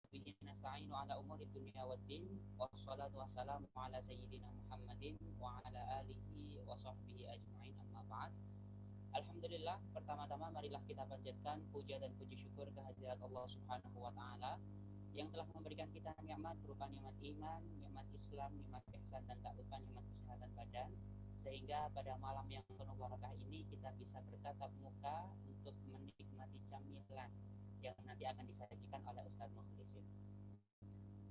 bihi nasta'inu ala umuri dunya waddin wassalatu wassalamu ala sayyidina Muhammadin wa ala alihi wa sahbihi ajma'in amma ba'd. Alhamdulillah, pertama-tama marilah kita panjatkan puja dan puji syukur kehadirat Allah Subhanahu wa taala yang telah memberikan kita nikmat berupa nikmat iman, nikmat Islam, nikmat ihsan dan tak lupa nikmat kesehatan badan, sehingga pada malam yang penuh barakah ini kita bisa bertatap muka untuk menikmati camilan yang nanti akan disajikan oleh Ustadz Mukhlisin.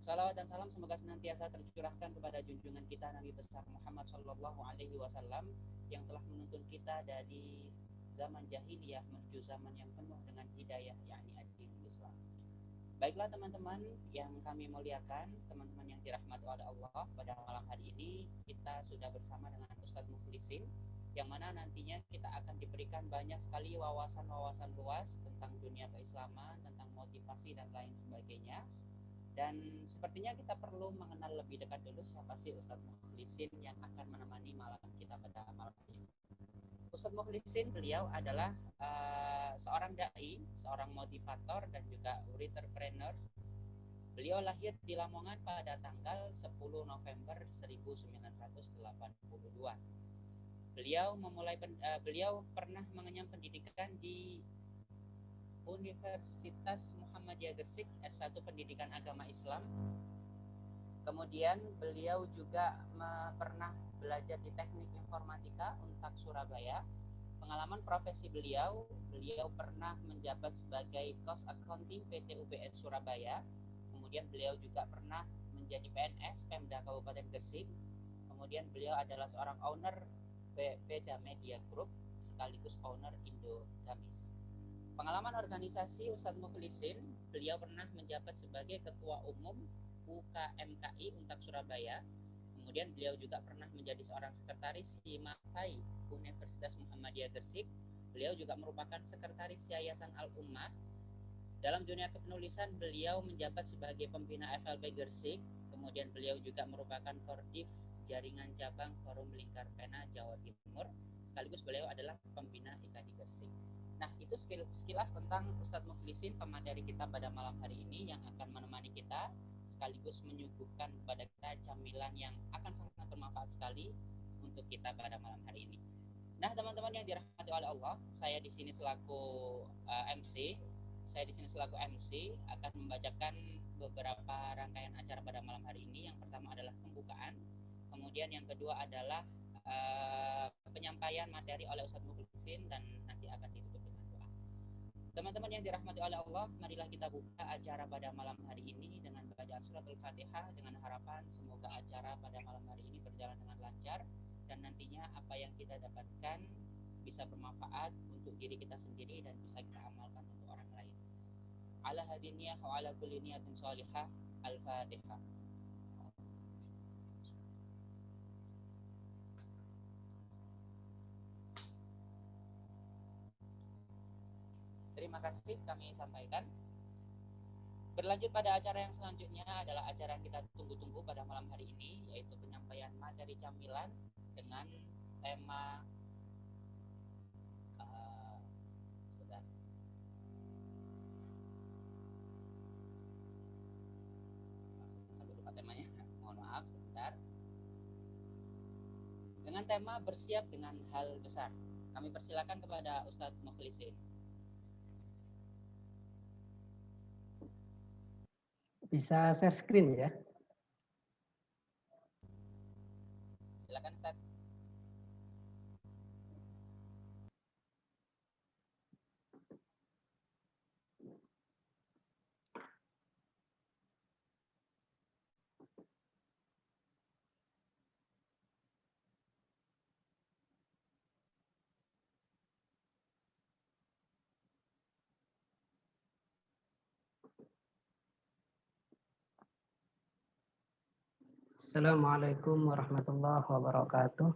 Salawat dan salam semoga senantiasa tercurahkan kepada junjungan kita Nabi besar Muhammad Sallallahu Alaihi Wasallam yang telah menuntun kita dari zaman jahiliyah menuju zaman yang penuh dengan hidayah, yakni ad-dinul Islam. Baiklah teman-teman yang kami muliakan, teman-teman yang dirahmati oleh Allah, pada malam hari ini kita sudah bersama dengan Ustadz Mukhlisin, yang mana nantinya kita akan diberikan banyak sekali wawasan-wawasan luas tentang dunia keislaman, tentang motivasi dan lain sebagainya. Dan sepertinya kita perlu mengenal lebih dekat dulu siapa sih Ustadz Mukhlisin yang akan menemani malam kita pada malam ini. Ustadz Mukhlisin, beliau adalah seorang dai, seorang motivator dan juga entrepreneur. Beliau lahir di Lamongan pada tanggal 10 November 1982. Beliau pernah mengenyam pendidikan di Universitas Muhammadiyah Gresik, S1 Pendidikan Agama Islam. Kemudian beliau juga pernah belajar di Teknik Informatika Untak Surabaya. Pengalaman profesi beliau pernah menjabat sebagai Cost Accounting PT UBS Surabaya. Kemudian beliau juga pernah menjadi PNS Pemda Kabupaten Gresik. Kemudian beliau adalah seorang owner Beda Media Group sekaligus owner Indo Gamis. Pengalaman organisasi Ustadz Mukhlisin, beliau pernah menjabat sebagai Ketua Umum UKMKI Untak Surabaya. Kemudian beliau juga pernah menjadi seorang sekretaris HIMAFAI Universitas Muhammadiyah Gresik. Beliau juga merupakan sekretaris Yayasan Al-Ummah. Dalam dunia kepenulisan, beliau menjabat sebagai pembina FLB Gresik. Kemudian beliau juga merupakan Kordiv Jaringan Cabang Forum Lingkar Pena Jawa Timur. Sekaligus beliau adalah pembina IKADI Gresik. Nah, itu sekilas tentang Ustadz Mukhlisin, pemateri kita pada malam hari ini yang akan menemani kita sekaligus menyuguhkan kepada kita camilan yang akan sangat bermanfaat sekali untuk kita pada malam hari ini. Nah, teman-teman yang dirahmati oleh Allah, saya di sini selaku MC akan membacakan beberapa rangkaian acara pada malam hari ini. Yang pertama adalah pembukaan, kemudian yang kedua adalah penyampaian materi oleh Ustadz Mukhlisin dan nanti akan ditutup dengan doa. Teman-teman yang dirahmati oleh Allah, marilah kita buka acara pada malam hari ini dengan bacaan surat Al-Fatihah dengan harapan semoga acara pada malam hari ini berjalan dengan lancar dan nantinya apa yang kita dapatkan bisa bermanfaat untuk diri kita sendiri dan bisa kita amalkan untuk orang lain. Ala hadiniyah wa ala kulli niyatin shalihah. Al-Fatihah. Terima kasih kami sampaikan. Berlanjut pada acara yang selanjutnya adalah acara yang kita tunggu-tunggu pada malam hari ini, yaitu penyampaian materi camilan dengan tema dengan tema bersiap dengan hal besar. Kami persilakan kepada Ustadz Mukhlisin. Bisa share screen ya? Silakan Ustadz. Assalamualaikum warahmatullahi wabarakatuh.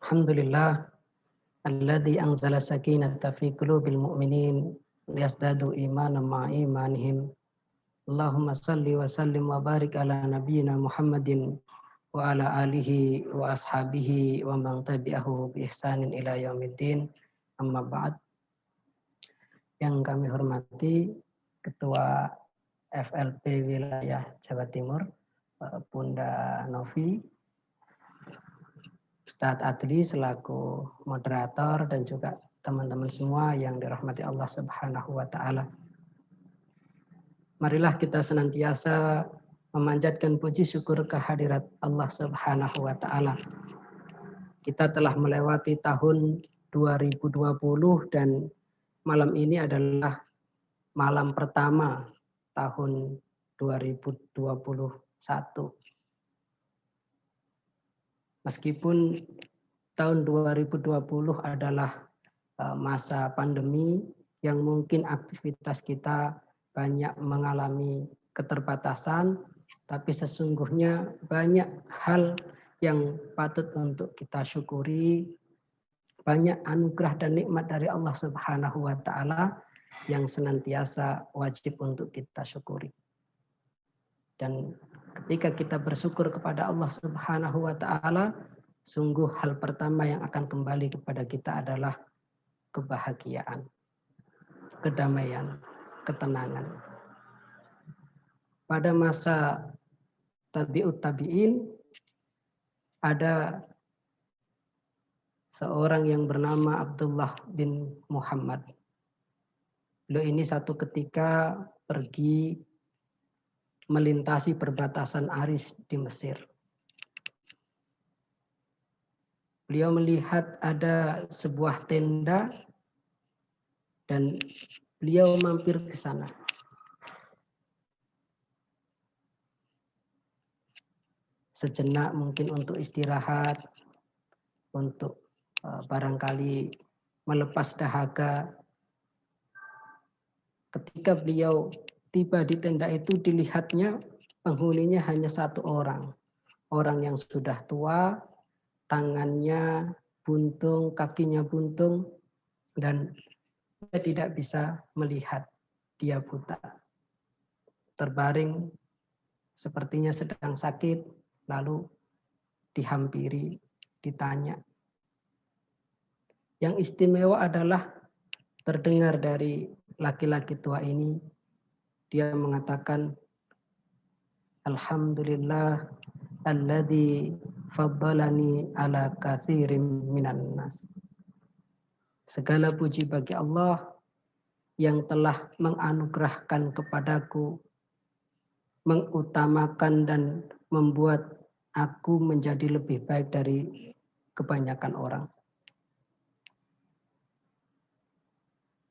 Alhamdulillah alladzi anzala sakinata fi qulubil mu'minin liyazdadu imanan ma'a imanihim. Allahumma salli wa sallim wa barik ala nabiyyina Muhammadin wa ala alihi wa ashabihi wa man tabi'ahu bi ihsanin ila yaumiddin. Amma ba'd. Yang kami hormati Ketua FLP Wilayah Jawa Timur, Bunda Novi, Ustadz Adli selaku moderator, dan juga teman-teman semua yang dirahmati Allah Subhanahu wa Ta'ala. Marilah kita senantiasa memanjatkan puji syukur kehadirat Allah Subhanahu wa Ta'ala. Kita telah melewati tahun 2020 dan malam ini adalah malam pertama tahun 2021. Meskipun tahun 2020 adalah masa pandemi yang mungkin aktivitas kita banyak mengalami keterbatasan, tapi sesungguhnya banyak hal yang patut untuk kita syukuri, banyak anugerah dan nikmat dari Allah Subhanahu wa Ta'ala yang senantiasa wajib untuk kita syukuri. Dan ketika kita bersyukur kepada Allah Subhanahu wa Ta'ala, sungguh hal pertama yang akan kembali kepada kita adalah kebahagiaan, kedamaian, ketenangan. Pada masa tabi'ut tabi'in, ada seorang yang bernama Abdullah bin Muhammad. Beliau ini satu ketika pergi melintasi perbatasan Aris di Mesir. Beliau melihat ada sebuah tenda dan beliau mampir ke sana. Sejenak mungkin untuk istirahat, untuk barangkali melepas dahaga. Ketika beliau tiba di tenda itu, dilihatnya penghuninya hanya satu orang. Orang yang sudah tua, tangannya buntung, kakinya buntung, dan dia tidak bisa melihat, dia buta. Terbaring, sepertinya sedang sakit, lalu dihampiri, ditanya. Yang istimewa adalah terdengar dari laki-laki tua ini, dia mengatakan, Alhamdulillah alladzi faddalani ala katsirin minan nas. Segala puji bagi Allah yang telah menganugerahkan kepadaku, mengutamakan dan membuat aku menjadi lebih baik dari kebanyakan orang.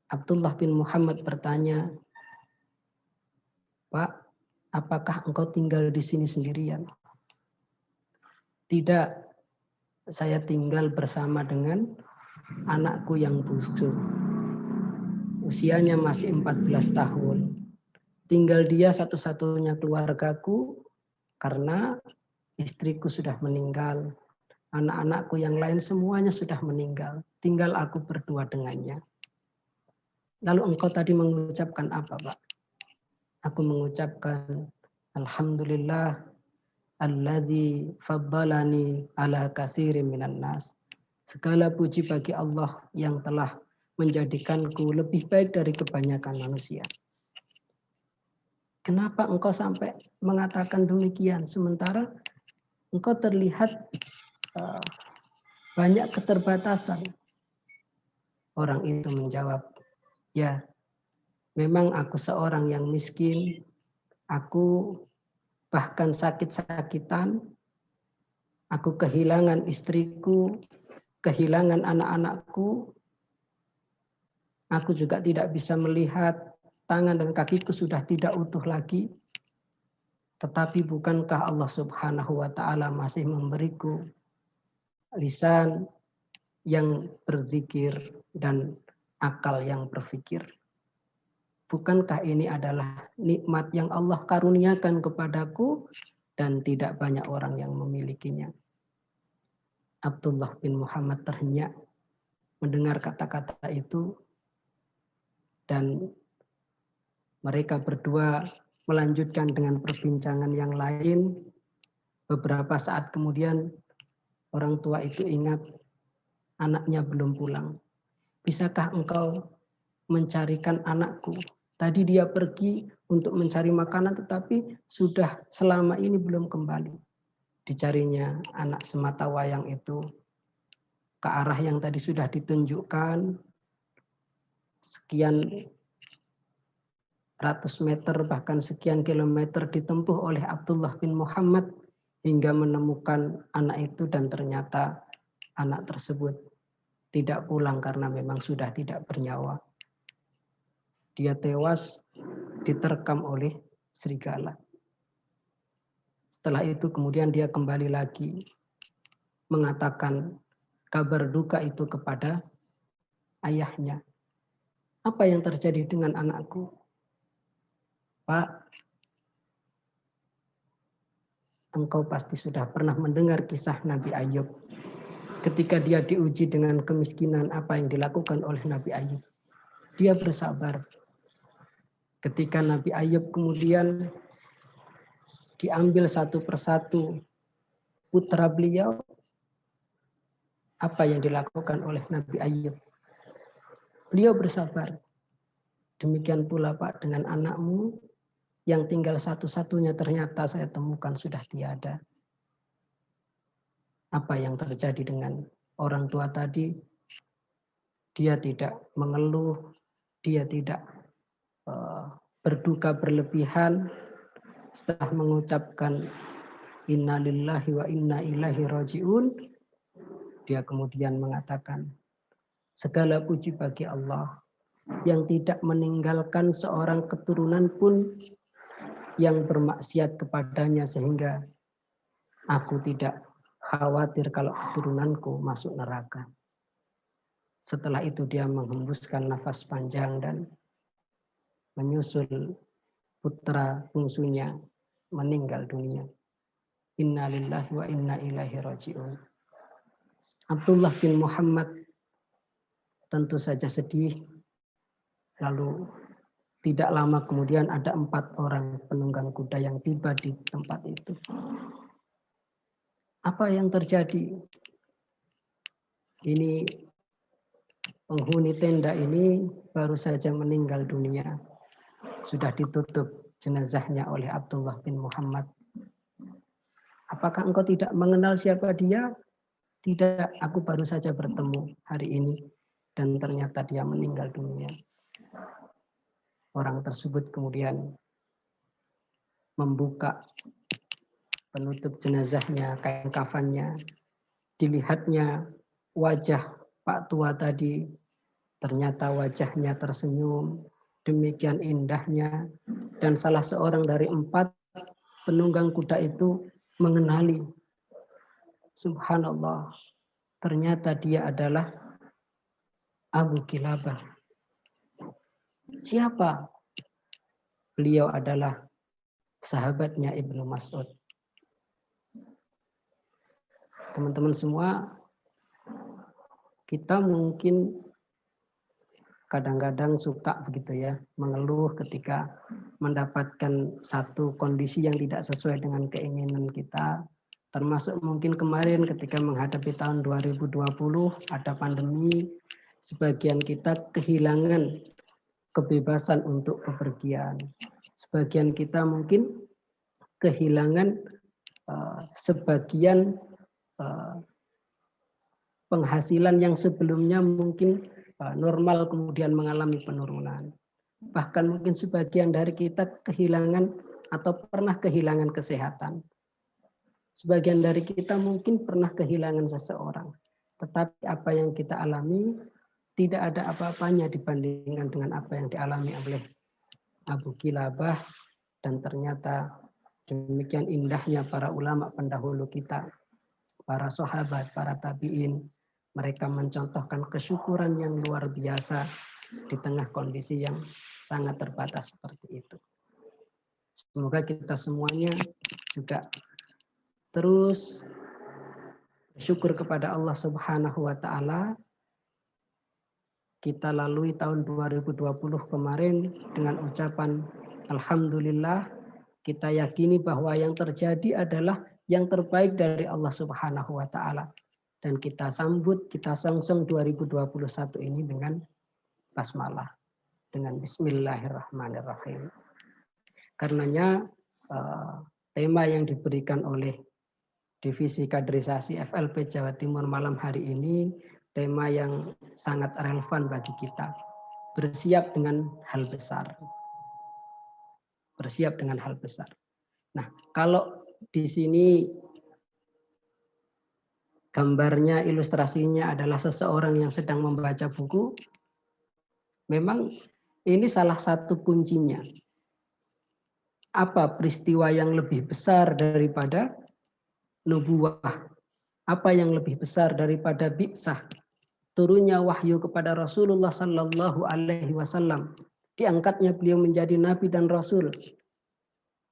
Abdullah bin Muhammad bertanya, Pak, apakah engkau tinggal di sini sendirian? Tidak, saya tinggal bersama dengan anakku yang bungsu. Usianya masih 14 tahun. Tinggal dia satu-satunya keluargaku karena istriku sudah meninggal. Anak-anakku yang lain semuanya sudah meninggal. Tinggal aku berdua dengannya. Lalu engkau tadi mengucapkan apa, Pak? Aku mengucapkan, Alhamdulillah alladzi faddalani ala katsirin minan nas. Segala puji bagi Allah yang telah menjadikanku lebih baik dari kebanyakan manusia. Kenapa engkau sampai mengatakan demikian? Sementara engkau terlihat banyak keterbatasan. Orang itu menjawab, ya, memang aku seorang yang miskin. Aku bahkan sakit-sakitan. Aku kehilangan istriku, kehilangan anak-anakku. Aku juga tidak bisa melihat, tangan dan kakiku sudah tidak utuh lagi. Tetapi bukankah Allah Subhanahu wa Ta'ala masih memberiku lisan yang berzikir dan akal yang berpikir? Bukankah ini adalah nikmat yang Allah karuniakan kepadaku dan tidak banyak orang yang memilikinya? Abdullah bin Muhammad terhenyak mendengar kata-kata itu, dan mereka berdua melanjutkan dengan perbincangan yang lain. Beberapa saat kemudian orang tua itu ingat anaknya belum pulang. Bisakah engkau mencarikan anakku? Tadi dia pergi untuk mencari makanan tetapi sudah selama ini belum kembali. Dicarinya anak sematawayang itu ke arah yang tadi sudah ditunjukkan, sekian ratus meter bahkan sekian kilometer ditempuh oleh Abdullah bin Muhammad hingga menemukan anak itu, dan ternyata anak tersebut tidak pulang karena memang sudah tidak bernyawa. Dia tewas diterkam oleh serigala. Setelah itu kemudian dia kembali lagi mengatakan kabar duka itu kepada ayahnya. Apa yang terjadi dengan anakku? Pak, engkau pasti sudah pernah mendengar kisah Nabi Ayub. Ketika dia diuji dengan kemiskinan, apa yang dilakukan oleh Nabi Ayub? Dia bersabar. Ketika Nabi Ayub kemudian diambil satu persatu putra beliau, apa yang dilakukan oleh Nabi Ayub? Beliau bersabar. Demikian pula Pak dengan anakmu yang tinggal satu-satunya ternyata saya temukan sudah tiada. Apa yang terjadi dengan orang tua tadi? Dia tidak mengeluh, dia tidak berduka berlebihan. Setelah mengucapkan inna lillahi wa inna ilaihi raji'un, dia kemudian mengatakan, segala puji bagi Allah yang tidak meninggalkan seorang keturunan pun yang bermaksiat kepadanya, sehingga aku tidak khawatir kalau keturunanku masuk neraka. Setelah itu dia menghembuskan nafas panjang dan menyusul putra bungsunya meninggal dunia. Inna lillahi wa inna ilaihi raji'un. Abdullah bin Muhammad tentu saja sedih. Lalu tidak lama kemudian ada 4 orang penunggang kuda yang tiba di tempat itu. Apa yang terjadi? Ini penghuni tenda ini baru saja meninggal dunia. Sudah ditutup jenazahnya oleh Abdullah bin Muhammad. Apakah engkau tidak mengenal siapa dia? Tidak, aku baru saja bertemu hari ini dan ternyata dia meninggal dunia. Orang tersebut kemudian membuka penutup jenazahnya, kain kafannya. Dilihatnya wajah Pak tua tadi, ternyata wajahnya tersenyum, demikian indahnya. Dan salah seorang dari 4 penunggang kuda itu mengenali. Subhanallah, ternyata dia adalah Abu Kilabah. Siapa? Beliau adalah sahabatnya Ibnu Mas'ud. Teman-teman semua, kita mungkin kadang-kadang suka begitu ya, mengeluh ketika mendapatkan satu kondisi yang tidak sesuai dengan keinginan kita. Termasuk mungkin kemarin ketika menghadapi tahun 2020, ada pandemi, sebagian kita kehilangan kebebasan untuk bepergian. Sebagian kita mungkin kehilangan sebagian penghasilan yang sebelumnya mungkin normal kemudian mengalami penurunan. Bahkan mungkin sebagian dari kita kehilangan atau pernah kehilangan kesehatan. Sebagian dari kita mungkin pernah kehilangan seseorang. Tetapi apa yang kita alami tidak ada apa-apanya dibandingkan dengan apa yang dialami oleh Abu Kilabah. Dan ternyata demikian indahnya para ulama pendahulu kita, para sahabat, para tabi'in. Mereka mencontohkan kesyukuran yang luar biasa di tengah kondisi yang sangat terbatas seperti itu. Semoga kita semuanya juga terus bersyukur kepada Allah Subhanahu wa Ta'ala. Kita lalui tahun 2020 kemarin dengan ucapan Alhamdulillah. Kita yakini bahwa yang terjadi adalah yang terbaik dari Allah Subhanahu wa Ta'ala. Dan kita sambut, kita songsong 2021 ini dengan basmalah. dengan Bismillahirrahmanirrahim. Karenanya tema yang diberikan oleh Divisi Kaderisasi FLP Jawa Timur malam hari ini tema yang sangat relevan bagi kita. Bersiap dengan hal besar. Bersiap dengan hal besar. Nah, kalau di sini gambarnya, ilustrasinya adalah seseorang yang sedang membaca buku, memang ini salah satu kuncinya. Apa peristiwa yang lebih besar daripada nubuwah? Apa yang lebih besar daripada bi'tsah? Turunnya wahyu kepada Rasulullah Sallallahu Alaihi Wasallam, diangkatnya beliau menjadi nabi dan rasul.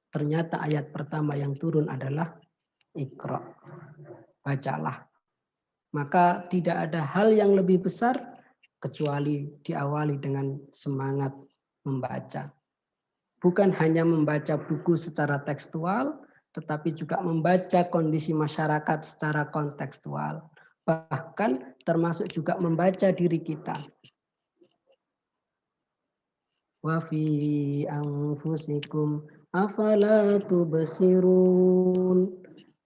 Ternyata ayat pertama yang turun adalah Iqra, bacalah. Maka tidak ada hal yang lebih besar kecuali diawali dengan semangat membaca. Bukan hanya membaca buku secara tekstual, tetapi juga membaca kondisi masyarakat secara kontekstual. Bahkan termasuk juga membaca diri kita. Wa fi anfusikum afala tubsirun.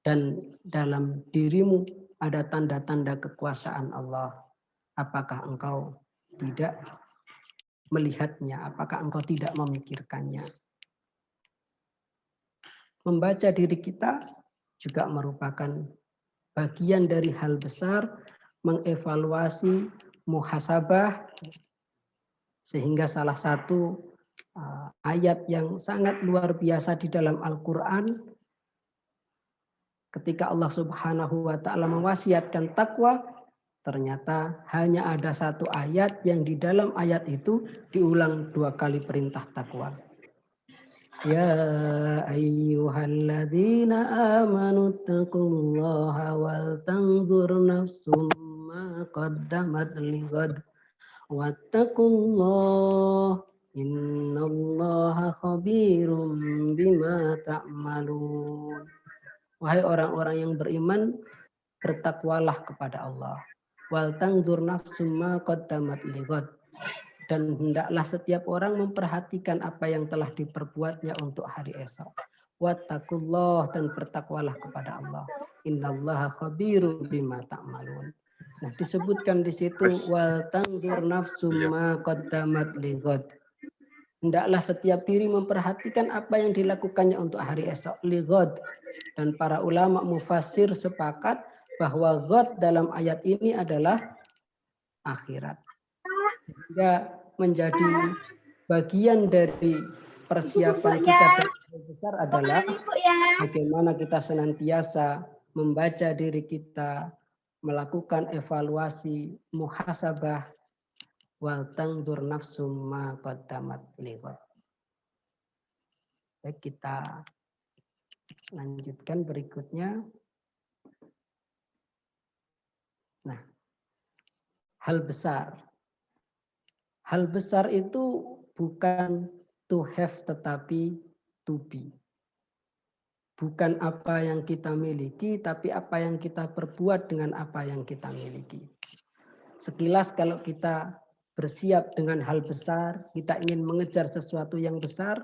Dan dalam dirimu ada tanda-tanda kekuasaan Allah. Apakah engkau tidak melihatnya? Apakah engkau tidak memikirkannya? Membaca diri kita juga merupakan bagian dari hal besar, mengevaluasi, muhasabah, sehingga salah satu ayat yang sangat luar biasa di dalam Al-Quran, ketika Allah Subhanahu wa Ta'ala mewasiatkan takwa, ternyata hanya ada satu ayat yang di dalam ayat itu diulang 2 kali perintah takwa. Ya ayyuhalladzina amanu taqullaha wal tanzur nafsum ma qaddamat lighad wattaqullah innallaha khabirum bima ta'malun. Wahai orang-orang yang beriman, bertakwalah kepada Allah. Wal tanzur nafsum ma qaddamat lighad. Dan hendaklah setiap orang memperhatikan apa yang telah diperbuatnya untuk hari esok. Wattaqullah, dan bertakwalah kepada Allah. Innallaha khabirum bima ta'malun. Nah, disebutkan di situ wal tanzur nafsum ma qaddamat lighad. Hendaklah setiap diri memperhatikan apa yang dilakukannya untuk hari esok, lighad. Dan para ulama mufassir sepakat bahwa ghad dalam ayat ini adalah akhirat. Sehingga menjadi bagian dari persiapan kita yang besar adalah bagaimana kita senantiasa membaca diri kita, melakukan evaluasi, muhasabah, wal tanzur nafsum ma qaddamat lighad. Baik, kita lanjutkan berikutnya. Nah, hal besar. Hal besar itu bukan to have tetapi to be. Bukan apa yang kita miliki, tapi apa yang kita perbuat dengan apa yang kita miliki. Sekilas kalau kita bersiap dengan hal besar, kita ingin mengejar sesuatu yang besar,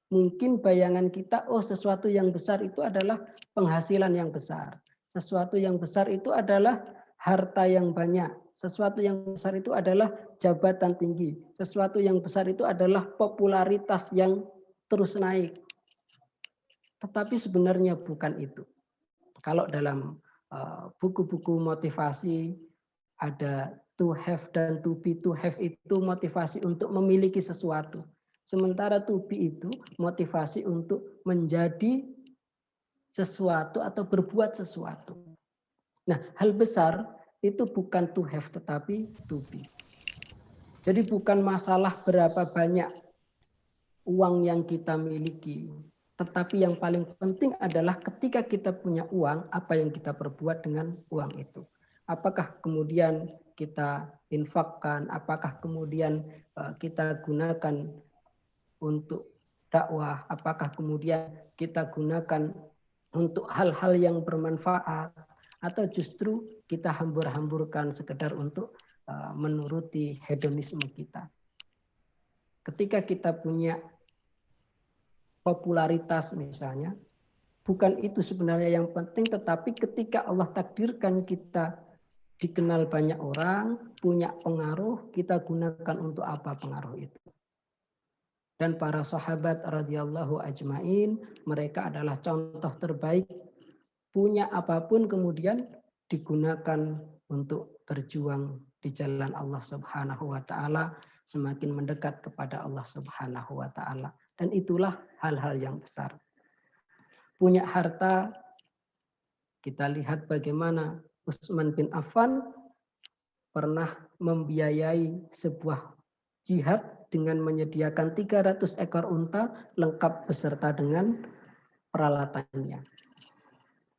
mungkin bayangan kita, oh sesuatu yang besar itu adalah penghasilan yang besar. Sesuatu yang besar itu adalah harta yang banyak. Sesuatu yang besar itu adalah jabatan tinggi. Sesuatu yang besar itu adalah popularitas yang terus naik. Tetapi sebenarnya bukan itu. Kalau dalam buku-buku motivasi ada to have dan to be. To have itu motivasi untuk memiliki sesuatu. Sementara to be itu motivasi untuk menjadi sesuatu atau berbuat sesuatu. Nah, hal besar itu bukan to have tetapi to be. Jadi bukan masalah berapa banyak uang yang kita miliki, tetapi yang paling penting adalah ketika kita punya uang, apa yang kita perbuat dengan uang itu. Apakah kemudian kita infakkan, apakah kemudian kita gunakan untuk dakwah, apakah kemudian kita gunakan untuk hal-hal yang bermanfaat, atau justru kita hambur-hamburkan sekedar untuk menuruti hedonisme kita. Ketika kita punya popularitas misalnya, bukan itu sebenarnya yang penting, tetapi ketika Allah takdirkan kita dikenal banyak orang, punya pengaruh, kita gunakan untuk apa pengaruh itu. Dan para sahabat radhiyallahu ajmain, mereka adalah contoh terbaik, punya apapun kemudian digunakan untuk berjuang di jalan Allah Subhanahu wa taala, semakin mendekat kepada Allah Subhanahu wa taala. Dan itulah hal-hal yang besar. Punya harta, kita lihat bagaimana Utsman bin Affan pernah membiayai sebuah jihad dengan menyediakan 300 ekor unta lengkap beserta dengan peralatannya.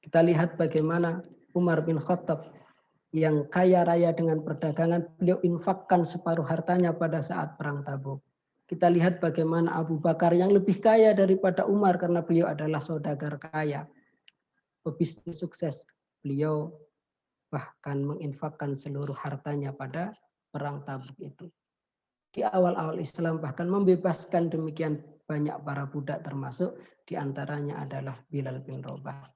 Kita lihat bagaimana Umar bin Khattab yang kaya raya dengan perdagangan, beliau infakkan separuh hartanya pada saat perang Tabuk. Kita lihat bagaimana Abu Bakar yang lebih kaya daripada Umar karena beliau adalah saudagar kaya, pebisnis sukses. Beliau bahkan menginfakkan seluruh hartanya pada perang Tabuk itu. Di awal-awal Islam bahkan membebaskan demikian banyak para budak, termasuk diantaranya adalah Bilal bin Rabah.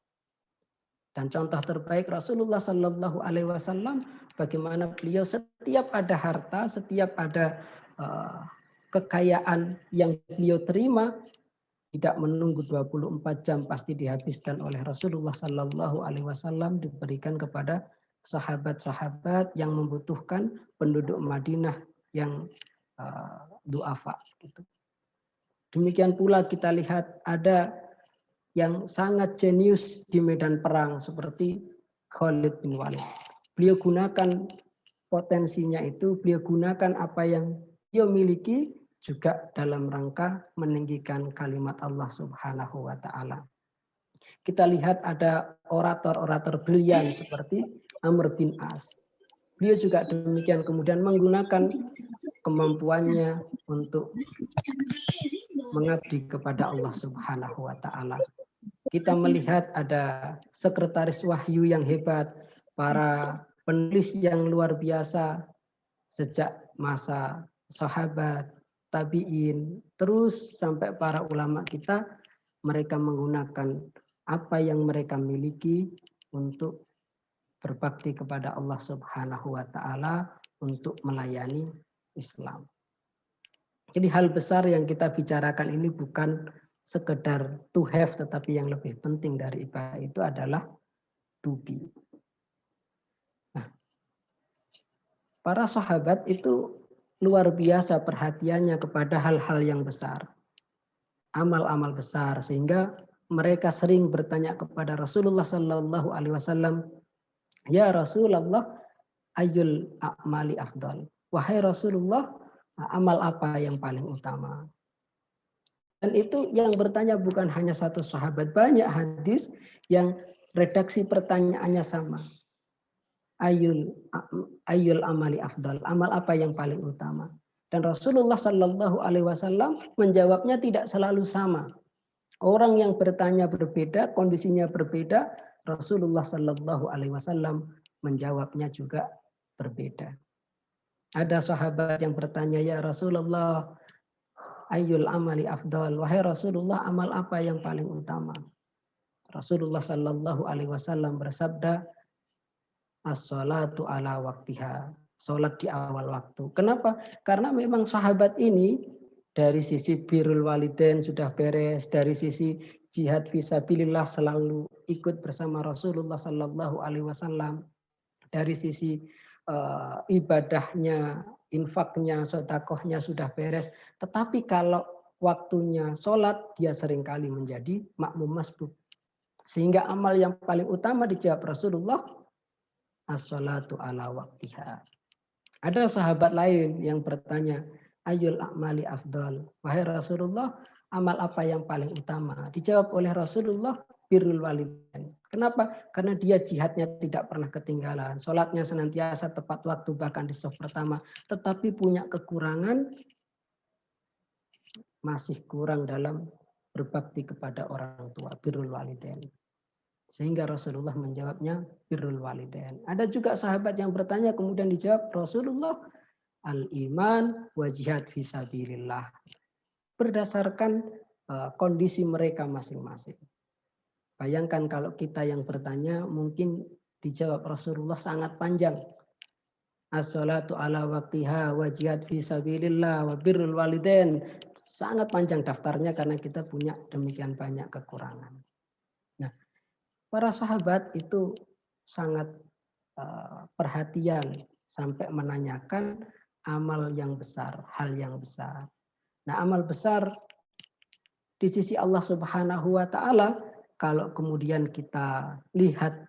Dan contoh terbaik Rasulullah Sallallahu Alaihi Wasallam, bagaimana beliau setiap ada harta, setiap ada kekayaan yang beliau terima, tidak menunggu 24 jam pasti dihabiskan oleh Rasulullah Sallallahu Alaihi Wasallam, diberikan kepada sahabat-sahabat yang membutuhkan, penduduk Madinah yang duafa. Gitu. Demikian pula kita lihat ada yang sangat jenius di medan perang seperti Khalid bin Walid. Beliau gunakan potensinya itu, beliau gunakan apa yang beliau miliki juga dalam rangka meninggikan kalimat Allah Subhanahu wa taala. Kita lihat ada orator-orator brilian seperti Amr bin As. Beliau juga demikian kemudian menggunakan kemampuannya untuk mengabdi kepada Allah Subhanahu wa taala. Kita melihat ada sekretaris wahyu yang hebat, para penulis yang luar biasa sejak masa sahabat, tabi'in, terus sampai para ulama kita, mereka menggunakan apa yang mereka miliki untuk berbakti kepada Allah Subhanahu wa taala, untuk melayani Islam. Jadi hal besar yang kita bicarakan ini bukan sekedar to have, tetapi yang lebih penting dari ibadah itu adalah to be. Nah, para sahabat itu luar biasa perhatiannya kepada hal-hal yang besar, amal-amal besar, sehingga mereka sering bertanya kepada Rasulullah Sallallahu Alaihi Wasallam, ya Rasulullah, ayyul a'mali afdal. Wahai Rasulullah, amal apa yang paling utama? Dan itu yang bertanya bukan hanya satu sahabat, banyak hadis yang redaksi pertanyaannya sama. Ayyul amali afdal, amal apa yang paling utama? Dan Rasulullah Sallallahu Alaihi Wasallam menjawabnya tidak selalu sama. Orang yang bertanya berbeda, kondisinya berbeda, Rasulullah Sallallahu Alaihi Wasallam menjawabnya juga berbeda. Ada sahabat yang bertanya, ya Rasulullah, ayyul amali afdal, wahai Rasulullah, amal apa yang paling utama? Rasulullah Sallallahu Alaihi Wasallam bersabda, as-salatu ala waktiha, salat di awal waktu. Kenapa? Karena memang sahabat ini dari sisi birrul walidain sudah beres, dari sisi jihad fisabilillah selalu ikut bersama Rasulullah Sallallahu Alaihi Wasallam, dari sisi ibadahnya, infaknya, sedekahnya sudah beres. Tetapi kalau waktunya sholat, dia seringkali menjadi makmum masbuk. Sehingga amal yang paling utama dijawab Rasulullah, as-salatu ala waktiha. Ada sahabat lain yang bertanya, ayyul a'mali afdal. Wahai Rasulullah, amal apa yang paling utama? Dijawab oleh Rasulullah, birrul walidain. Kenapa? Karena dia jihadnya tidak pernah ketinggalan. Sholatnya senantiasa tepat waktu, bahkan di saf pertama. Tetapi punya kekurangan, masih kurang dalam berbakti kepada orang tua, birrul walidain. Sehingga Rasulullah menjawabnya birrul walidain. Ada juga sahabat yang bertanya kemudian dijawab Rasulullah, al-iman wa jihad fisabilillah. Berdasarkan kondisi mereka masing-masing. Bayangkan kalau kita yang bertanya mungkin dijawab Rasulullah sangat panjang. As-salatu ala waqtiha wa jihad fisabilillah wa birrul walidain. Sangat panjang daftarnya karena kita punya demikian banyak kekurangan. Nah, para sahabat itu sangat perhatian sampai menanyakan amal yang besar, hal yang besar. Nah, amal besar di sisi Allah Subhanahu wa taala kalau kemudian kita lihat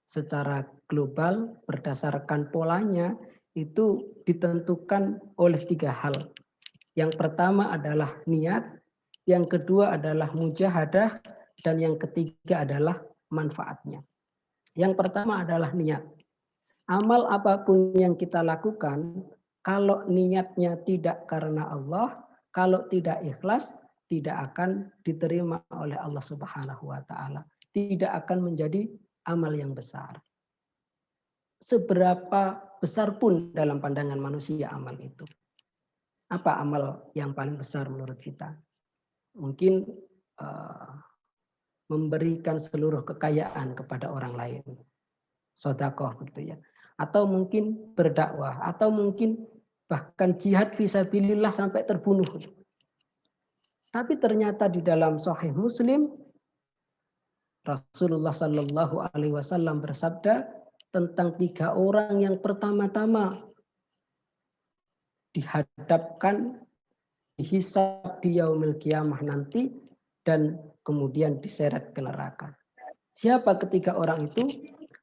secara global berdasarkan polanya itu ditentukan oleh 3 hal. Yang pertama adalah niat, yang kedua adalah mujahadah, dan yang ketiga adalah manfaatnya. Yang pertama adalah niat. Amal apapun yang kita lakukan, kalau niatnya tidak karena Allah, kalau tidak ikhlas, tidak akan diterima oleh Allah Subhanahu wa taala. Tidak akan menjadi amal yang besar. Seberapa besar pun dalam pandangan manusia amal itu. Apa amal yang paling besar menurut kita? Mungkin memberikan seluruh kekayaan kepada orang lain. Sedekah gitu ya. Atau mungkin berdakwah, atau mungkin bahkan jihad fisabilillah sampai terbunuh. Tapi ternyata di dalam Sahih Muslim Rasulullah Shallallahu Alaihi Wasallam bersabda tentang 3 orang yang pertama-tama dihadapkan, dihisab di yaumil qiyamah nanti dan kemudian diseret ke neraka. Siapa ketiga orang itu?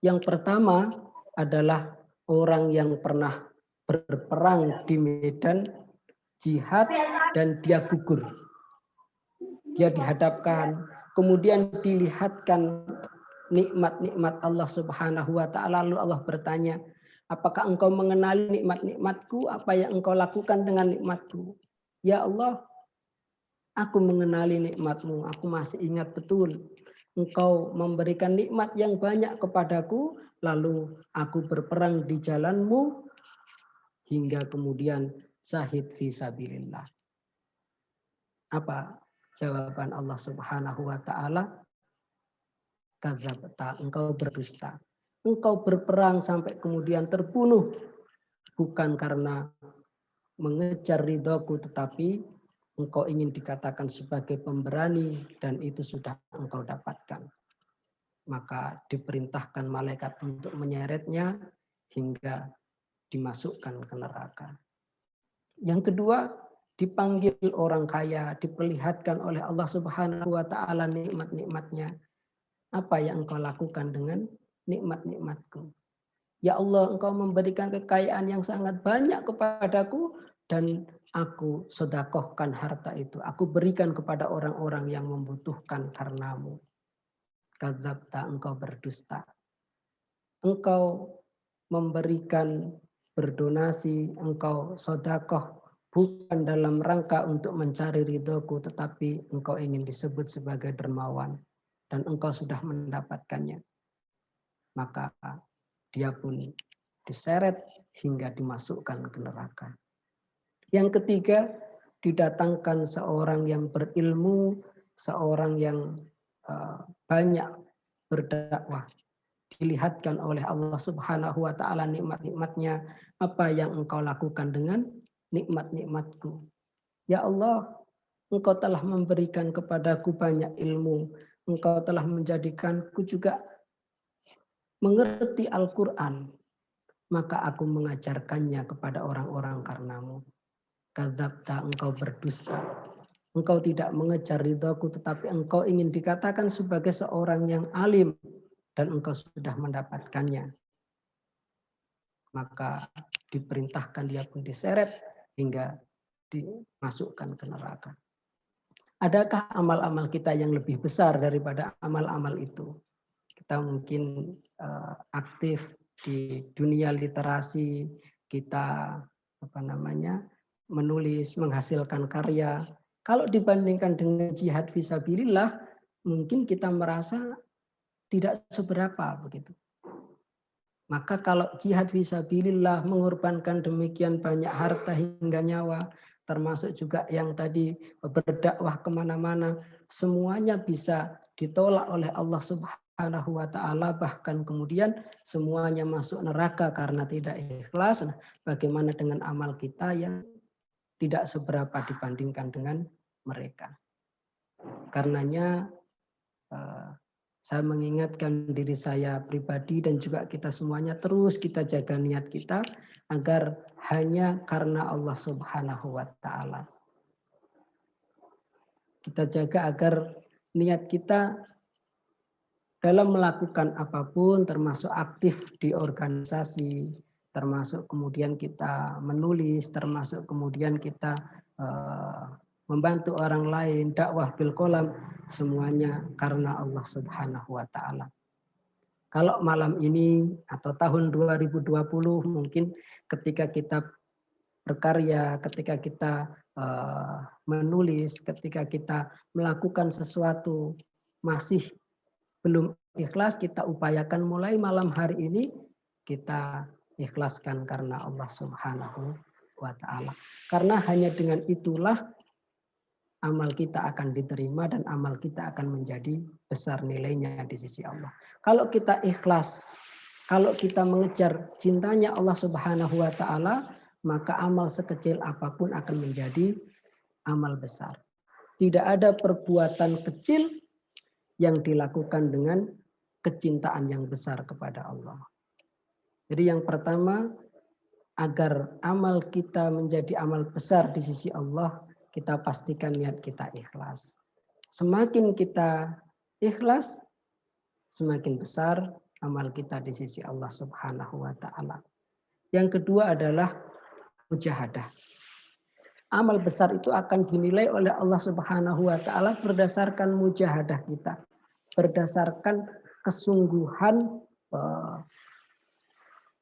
Yang pertama adalah orang yang pernah berperang di medan jihad dan dia gugur. Dia dihadapkan, kemudian dilihatkan nikmat-nikmat Allah Subhanahu wa taala, lalu Allah bertanya, apakah engkau mengenali nikmat-nikmatku? Apa yang engkau lakukan dengan nikmatku? Ya Allah, aku mengenali nikmatmu, aku masih ingat betul. Engkau memberikan nikmat yang banyak kepadaku, lalu aku berperang di jalanmu, hingga kemudian syahid fisabilillah. Apa jawaban Allah Subhanahu wa taala? Kadzabta, engkau berdusta. Engkau berperang sampai kemudian terbunuh bukan karena mengejar ridhoku, tetapi engkau ingin dikatakan sebagai pemberani dan itu sudah engkau dapatkan. Maka diperintahkan malaikat untuk menyeretnya hingga dimasukkan ke neraka. Yang kedua, dipanggil orang kaya, diperlihatkan oleh Allah Subhanahu wa taala nikmat-nikmatnya. Apa yang engkau lakukan dengan nikmat-nikmatku? Ya Allah, engkau memberikan kekayaan yang sangat banyak kepadaku dan aku sedekahkan harta itu. Aku berikan kepada orang-orang yang membutuhkan karenamu. Kadzabta, engkau berdusta. Engkau memberikan berdonasi, engkau sedekah bukan dalam rangka untuk mencari ridhoku, tetapi engkau ingin disebut sebagai dermawan dan engkau sudah mendapatkannya. Maka dia pun diseret hingga dimasukkan ke neraka. Yang ketiga, didatangkan seorang yang berilmu, seorang yang banyak berdakwah. Dilihatkan oleh Allah Subhanahu wa taala nikmat-nikmatnya, apa yang engkau lakukan dengan nikmat-nikmatku. Ya Allah, engkau telah memberikan kepadaku banyak ilmu, engkau telah menjadikanku juga mengerti Al-Quran, maka aku mengajarkannya kepada orang-orang karenamu. Kadzabta, engkau berdusta. Engkau tidak mengejar ridhoku, tetapi engkau ingin dikatakan sebagai seorang yang alim, dan engkau sudah mendapatkannya. Maka diperintahkan dia pun diseret hingga dimasukkan ke neraka. Adakah amal-amal kita yang lebih besar daripada amal-amal itu? Kita mungkin aktif di dunia literasi, kita menulis, menghasilkan karya. Kalau dibandingkan dengan jihad fisabilillah, mungkin kita merasa tidak seberapa begitu. Maka kalau jihad fisabilillah, mengorbankan demikian banyak harta hingga nyawa, termasuk juga yang tadi berdakwah kemana-mana, semuanya bisa ditolak oleh Allah Subhanahu wa Ta'ala, bahkan kemudian semuanya masuk neraka karena tidak ikhlas. Nah, bagaimana dengan amal kita yang tidak seberapa dibandingkan dengan mereka? Karenanya saya mengingatkan diri saya pribadi dan juga kita semuanya, terus kita jaga niat kita agar hanya karena Allah Subhanahu wa Ta'ala. Kita jaga agar niat kita dalam melakukan apapun, termasuk aktif di organisasi, termasuk kemudian kita menulis, termasuk kemudian kita membantu orang lain, dakwah bil qalam, semuanya karena Allah Subhanahu wa Ta'ala. Kalau malam ini atau tahun 2020 mungkin ketika kita berkarya, ketika kita menulis, ketika kita melakukan sesuatu masih belum ikhlas, kita upayakan mulai malam hari ini kita ikhlaskan karena Allah Subhanahu wa Ta'ala. Karena hanya dengan itulah amal kita akan diterima dan amal kita akan menjadi besar nilainya di sisi Allah. Kalau kita ikhlas, kalau kita mengejar cintanya Allah Subhanahu wa Ta'ala, maka amal sekecil apapun akan menjadi amal besar. Tidak ada perbuatan kecil yang dilakukan dengan kecintaan yang besar kepada Allah. Jadi yang pertama, agar amal kita menjadi amal besar di sisi Allah, kita pastikan niat kita ikhlas. Semakin kita ikhlas, semakin besar amal kita di sisi Allah Subhanahu wa Ta'ala. Yang kedua adalah mujahadah. Amal besar itu akan dinilai oleh Allah Subhanahu wa Ta'ala berdasarkan mujahadah kita, berdasarkan kesungguhan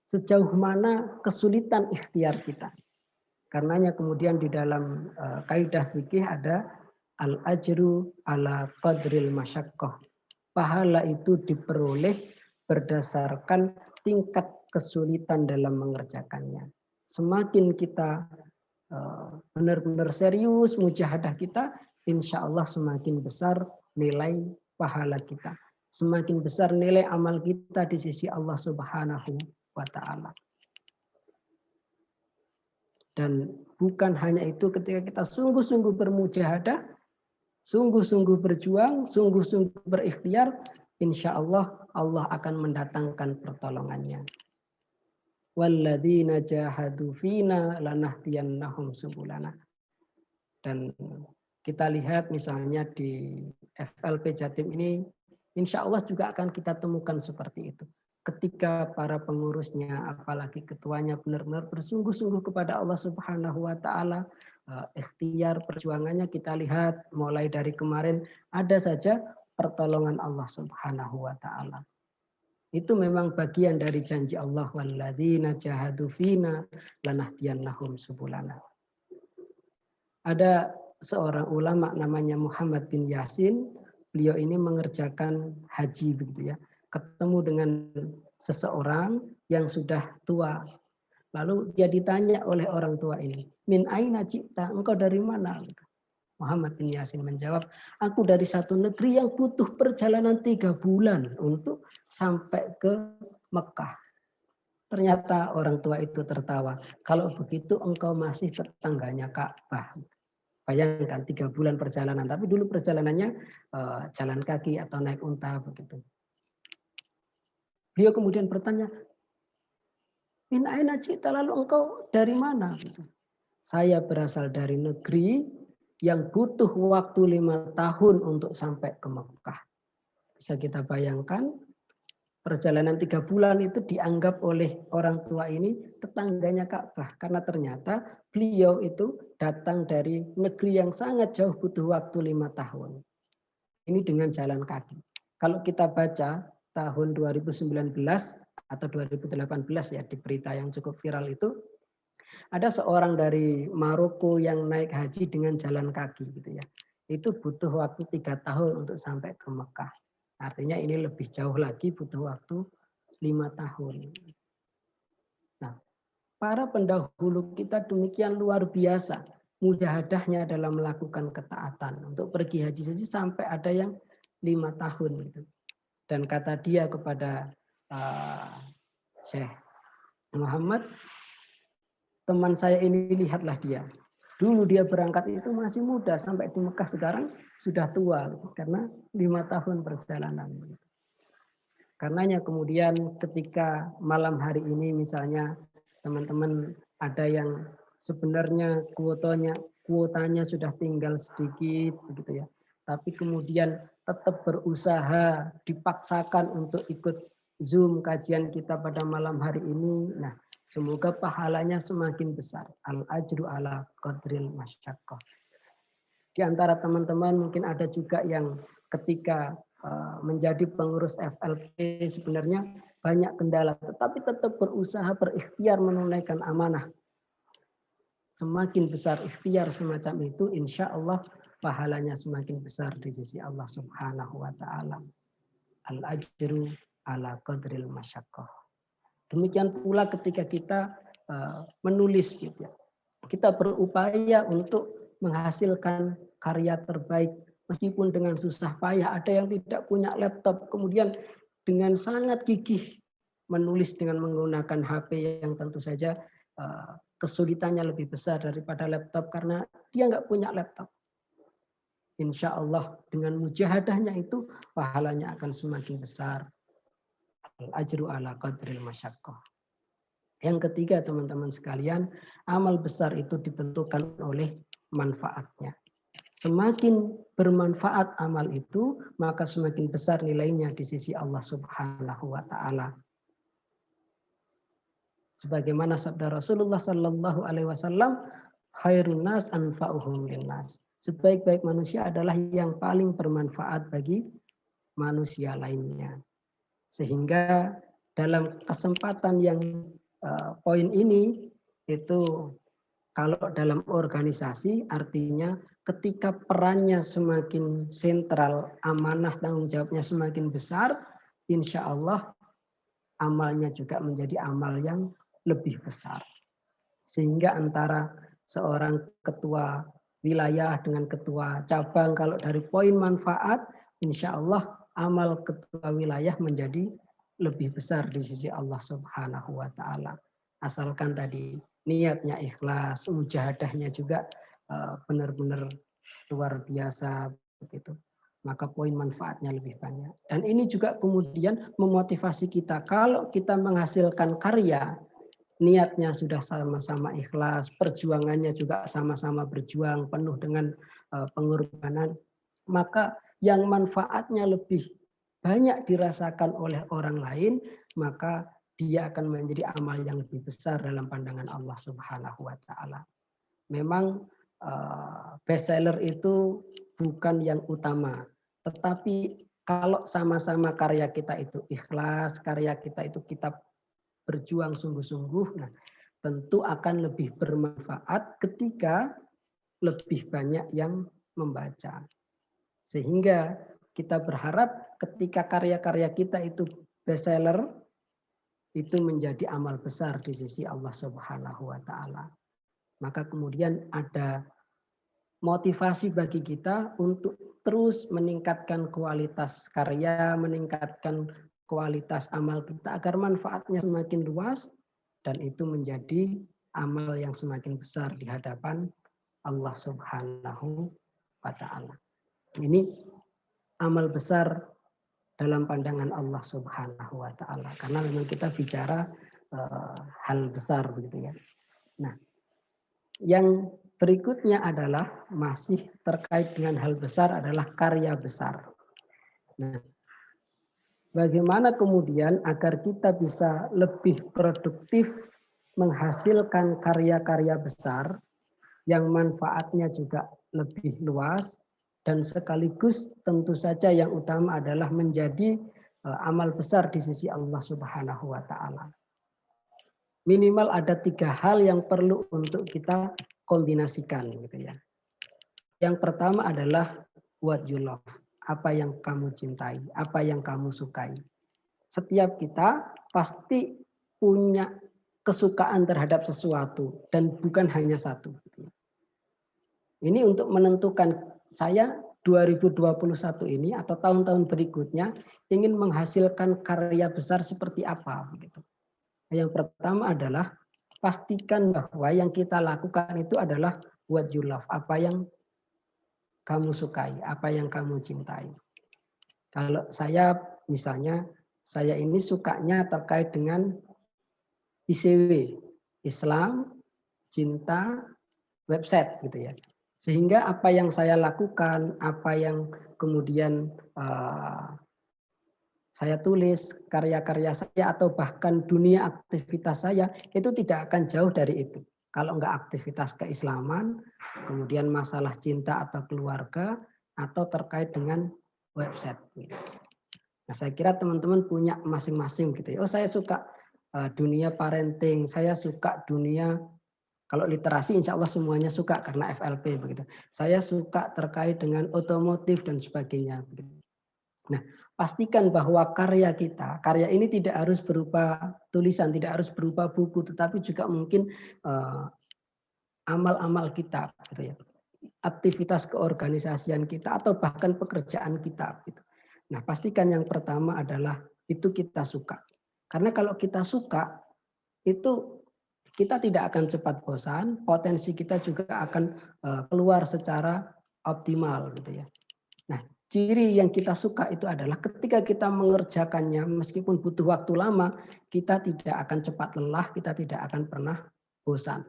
sejauh mana kesulitan ikhtiar kita. Karenanya kemudian di dalam kaidah fikih ada al-ajru ala qadril masyaqqah. Pahala itu diperoleh berdasarkan tingkat kesulitan dalam mengerjakannya. Semakin kita benar-benar serius mujahadah kita, insya Allah semakin besar nilai pahala kita. Semakin besar nilai amal kita di sisi Allah Subhanahu wa Ta'ala. Dan bukan hanya itu, ketika kita sungguh-sungguh bermujahadah, sungguh-sungguh berjuang, sungguh-sungguh berikhtiar, insya Allah Allah akan mendatangkan pertolongannya. Walladzina jahadu fina lanahdiyannahum subulana. Dan kita lihat misalnya di FLP Jatim ini, insya Allah juga akan kita temukan seperti itu. Ketika para pengurusnya, apalagi ketuanya benar-benar bersungguh-sungguh kepada Allah Subhanahu wa Ta'ala, ikhtiar perjuangannya kita lihat mulai dari kemarin ada saja pertolongan Allah Subhanahu wa Ta'ala. Itu memang bagian dari janji Allah, walladzina jahadu fina lanahdiyannahum subulana. Ada seorang ulama namanya Muhammad bin Yasin, beliau ini mengerjakan haji begitu ya. Ketemu dengan seseorang yang sudah tua. Lalu dia ditanya oleh orang tua ini, min aina ji'ta, engkau dari mana? Muhammad bin Yasin menjawab, aku dari satu negeri yang butuh perjalanan 3 bulan untuk sampai ke Mekah. Ternyata orang tua itu tertawa, kalau begitu engkau masih tetangganya Ka'bah. Bayangkan 3 bulan perjalanan, tapi dulu perjalanannya jalan kaki atau naik unta begitu. Beliau kemudian bertanya, min aina ji'ta, lalu engkau dari mana? Saya berasal dari negeri yang butuh waktu 5 tahun untuk sampai ke Mekah. Bisa kita bayangkan, perjalanan 3 bulan itu dianggap oleh orang tua ini tetangganya Ka'bah. Karena ternyata beliau itu datang dari negeri yang sangat jauh, butuh waktu 5 tahun. Ini dengan jalan kaki. Kalau kita baca tahun 2019 atau 2018 ya, di berita yang cukup viral itu, ada seorang dari Maroko yang naik haji dengan jalan kaki gitu ya. Itu butuh waktu 3 tahun untuk sampai ke Mekah. Artinya ini lebih jauh lagi, butuh waktu 5 tahun. Nah, para pendahulu kita demikian luar biasa mujahadahnya dalam melakukan ketaatan. Untuk pergi haji saja sampai ada yang 5 tahun. Gitu. Dan kata dia kepada Syekh Muhammad, teman saya ini lihatlah dia. Dulu dia berangkat itu masih muda, sampai di Mekah sekarang sudah tua. Gitu. Karena 5 tahun perjalanan. Gitu. Karenanya kemudian ketika malam hari ini misalnya teman-teman ada yang sebenarnya kuotanya sudah tinggal sedikit begitu ya. Tapi kemudian tetap berusaha dipaksakan untuk ikut Zoom kajian kita pada malam hari ini. Nah, semoga pahalanya semakin besar. Al-ajru ala qadril masyaqqah. Di antara teman-teman mungkin ada juga yang ketika menjadi pengurus FLP sebenarnya banyak kendala, tetapi tetap berusaha berikhtiar menunaikan amanah. Semakin besar ikhtiar semacam itu, insya Allah pahalanya semakin besar di sisi Allah Subhanahu wa Ta'ala. Al-ajru ala qadril masyaqqah. Demikian pula ketika kita menulis, gitu ya. Kita berupaya untuk menghasilkan karya terbaik. Meskipun dengan susah payah, ada yang tidak punya laptop, kemudian dengan sangat gigih menulis dengan menggunakan HP yang tentu saja kesulitannya lebih besar daripada laptop karena dia nggak punya laptop. Insya Allah dengan mujahadahnya itu pahalanya akan semakin besar. Al-ajru ala qadril masyaqqah. Yang ketiga teman-teman sekalian, amal besar itu ditentukan oleh manfaatnya. Semakin bermanfaat amal itu, maka semakin besar nilainya di sisi Allah Subhanahu wa Ta'ala. Sebagaimana sabda Rasulullah Sallallahu Alaihi Wasallam, khairun nas anfa'uhum linnas. Sebaik-baik manusia adalah yang paling bermanfaat bagi manusia lainnya. Sehingga dalam kesempatan yang poin ini itu kalau dalam organisasi artinya ketika perannya semakin sentral, amanah tanggung jawabnya semakin besar, insya Allah amalnya juga menjadi amal yang lebih besar. Sehingga antara seorang ketua wilayah dengan ketua cabang, kalau dari poin manfaat, insya Allah amal ketua wilayah menjadi lebih besar di sisi Allah Subhanahu wa Ta'ala. Asalkan tadi niatnya ikhlas, mujahadahnya juga benar-benar luar biasa begitu. Maka poin manfaatnya lebih banyak. Dan ini juga kemudian memotivasi kita kalau kita menghasilkan karya, niatnya sudah sama-sama ikhlas, perjuangannya juga sama-sama berjuang penuh dengan pengorbanan, maka yang manfaatnya lebih banyak dirasakan oleh orang lain, maka dia akan menjadi amal yang lebih besar dalam pandangan Allah Subhanahu wa Ta'ala. Memang bestseller itu bukan yang utama, tetapi kalau sama-sama karya kita itu ikhlas, karya kita itu kita berjuang sungguh-sungguh, nah tentu akan lebih bermanfaat ketika lebih banyak yang membaca. Sehingga kita berharap ketika karya-karya kita itu bestseller, itu menjadi amal besar di sisi Allah Subhanahu wa Ta'ala. Maka kemudian ada motivasi bagi kita untuk terus meningkatkan kualitas karya, meningkatkan kualitas amal kita agar manfaatnya semakin luas dan itu menjadi amal yang semakin besar di hadapan Allah Subhanahu wa Ta'ala. Ini amal besar dalam pandangan Allah Subhanahu wa Ta'ala, karena memang kita bicara hal besar begitu ya. Nah, yang berikutnya adalah masih terkait dengan hal besar adalah karya besar. Nah, bagaimana kemudian agar kita bisa lebih produktif menghasilkan karya-karya besar yang manfaatnya juga lebih luas dan sekaligus tentu saja yang utama adalah menjadi amal besar di sisi Allah Subhanahu wa Ta'ala. Minimal ada 3 hal yang perlu untuk kita kombinasikan gitu ya. Yang pertama adalah what you love, apa yang kamu cintai, apa yang kamu sukai. Setiap kita pasti punya kesukaan terhadap sesuatu dan bukan hanya satu. Ini untuk menentukan saya 2021 ini atau tahun-tahun berikutnya ingin menghasilkan karya besar seperti apa. Yang pertama adalah pastikan bahwa yang kita lakukan itu adalah what you love, apa yang kamu sukai, apa yang kamu cintai. Kalau saya misalnya, saya ini sukanya terkait dengan ICW, Islam, cinta, website gitu ya. Sehingga apa yang saya lakukan, apa yang kemudian saya tulis, karya-karya saya atau bahkan dunia aktivitas saya itu tidak akan jauh dari itu. Kalau enggak aktivitas keislaman, kemudian masalah cinta atau keluarga, atau terkait dengan website. Nah, saya kira teman-teman punya masing-masing gitu ya. Oh, saya suka dunia parenting, saya suka dunia, kalau literasi insya Allah semuanya suka karena FLP begitu. Saya suka terkait dengan otomotif dan sebagainya. Nah, pastikan bahwa karya kita, karya ini tidak harus berupa tulisan, tidak harus berupa buku, tetapi juga mungkin amal-amal kita, gitu ya, aktivitas keorganisasian kita atau bahkan pekerjaan kita. Gitu. Nah, pastikan yang pertama adalah itu kita suka. Karena kalau kita suka, itu kita tidak akan cepat bosan, potensi kita juga akan keluar secara optimal, gitu ya. Nah, ciri yang kita suka itu adalah ketika kita mengerjakannya, meskipun butuh waktu lama, kita tidak akan cepat lelah, kita tidak akan pernah bosan.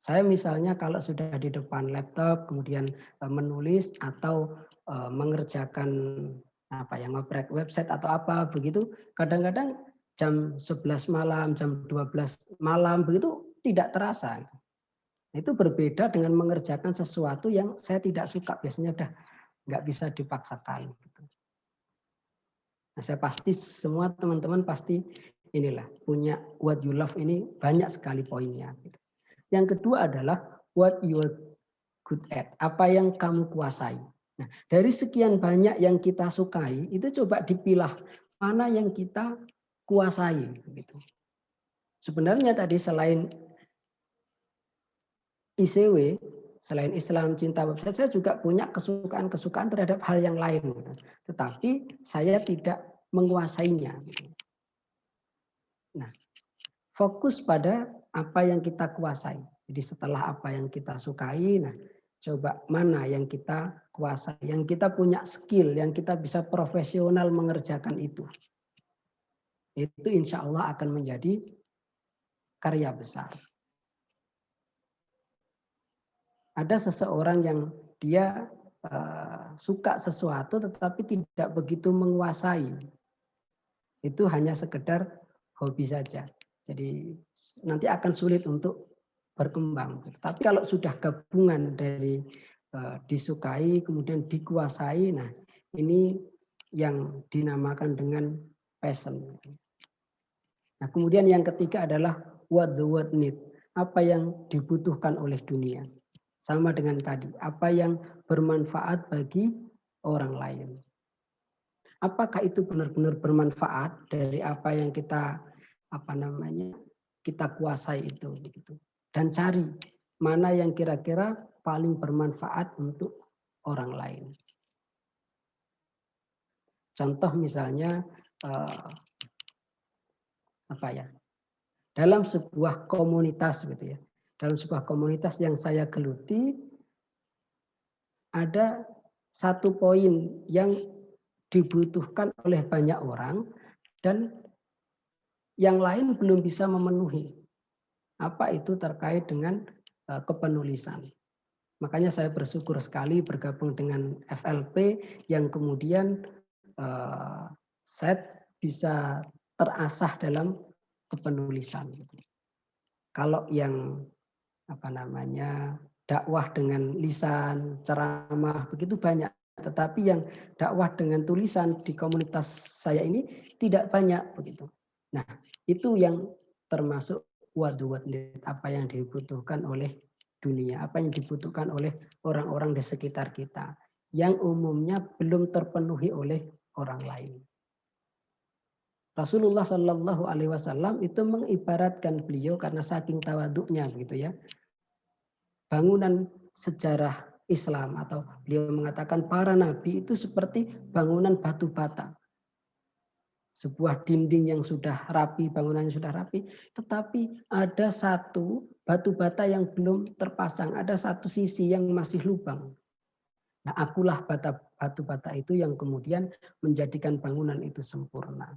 Saya misalnya kalau sudah di depan laptop, kemudian menulis atau mengerjakan ngoprek website atau apa begitu, kadang-kadang jam 11 malam, jam 12 malam begitu tidak terasa. Itu berbeda dengan mengerjakan sesuatu yang saya tidak suka, biasanya udah nggak bisa dipaksakan. Nah, saya pasti semua teman-teman pasti inilah punya what you love ini banyak sekali poinnya. Yang kedua adalah what you are good at, apa yang kamu kuasai. Nah, dari sekian banyak yang kita sukai, itu coba dipilah mana yang kita kuasai. Gitu. Sebenarnya tadi selain ICW, selain Islam, cinta, website, saya juga punya kesukaan-kesukaan terhadap hal yang lain. Gitu. Tetapi saya tidak menguasainya. Gitu. Nah, fokus pada apa yang kita kuasai. Jadi setelah apa yang kita sukai, nah coba mana yang kita kuasai, yang kita punya skill, yang kita bisa profesional mengerjakan itu. Itu insya Allah akan menjadi karya besar. Ada seseorang yang dia suka sesuatu tetapi tidak begitu menguasai. Itu hanya sekedar hobi saja. Jadi nanti akan sulit untuk berkembang. Tapi kalau sudah gabungan dari disukai kemudian dikuasai, nah ini yang dinamakan dengan passion. Nah, kemudian yang ketiga adalah what the world need, apa yang dibutuhkan oleh dunia. Sama dengan tadi, apa yang bermanfaat bagi orang lain. Apakah itu benar-benar bermanfaat dari apa yang kita kita kuasai itu, begitu. Dan cari mana yang kira-kira paling bermanfaat untuk orang lain. Contoh misalnya dalam sebuah komunitas gitu ya, dalam sebuah komunitas yang saya geluti ada satu poin yang dibutuhkan oleh banyak orang dan yang lain belum bisa memenuhi. Apa itu terkait dengan kepenulisan. Makanya saya bersyukur sekali bergabung dengan FLP yang kemudian saya bisa terasah dalam kepenulisan. Kalau yang dakwah dengan lisan, ceramah begitu banyak. Tetapi yang dakwah dengan tulisan di komunitas saya ini tidak banyak begitu. Nah, itu yang termasuk what need, apa yang dibutuhkan oleh dunia, apa yang dibutuhkan oleh orang-orang di sekitar kita yang umumnya belum terpenuhi oleh orang lain. Rasulullah Shallallahu Alaihi Wasallam itu mengibaratkan beliau karena saking tawaduknya begitu ya. Bangunan sejarah Islam atau beliau mengatakan para nabi itu seperti bangunan batu bata. Sebuah dinding yang sudah rapi, bangunannya sudah rapi, tetapi ada satu batu bata yang belum terpasang, ada satu sisi yang masih lubang. Nah, akulah batu bata itu yang kemudian menjadikan bangunan itu sempurna.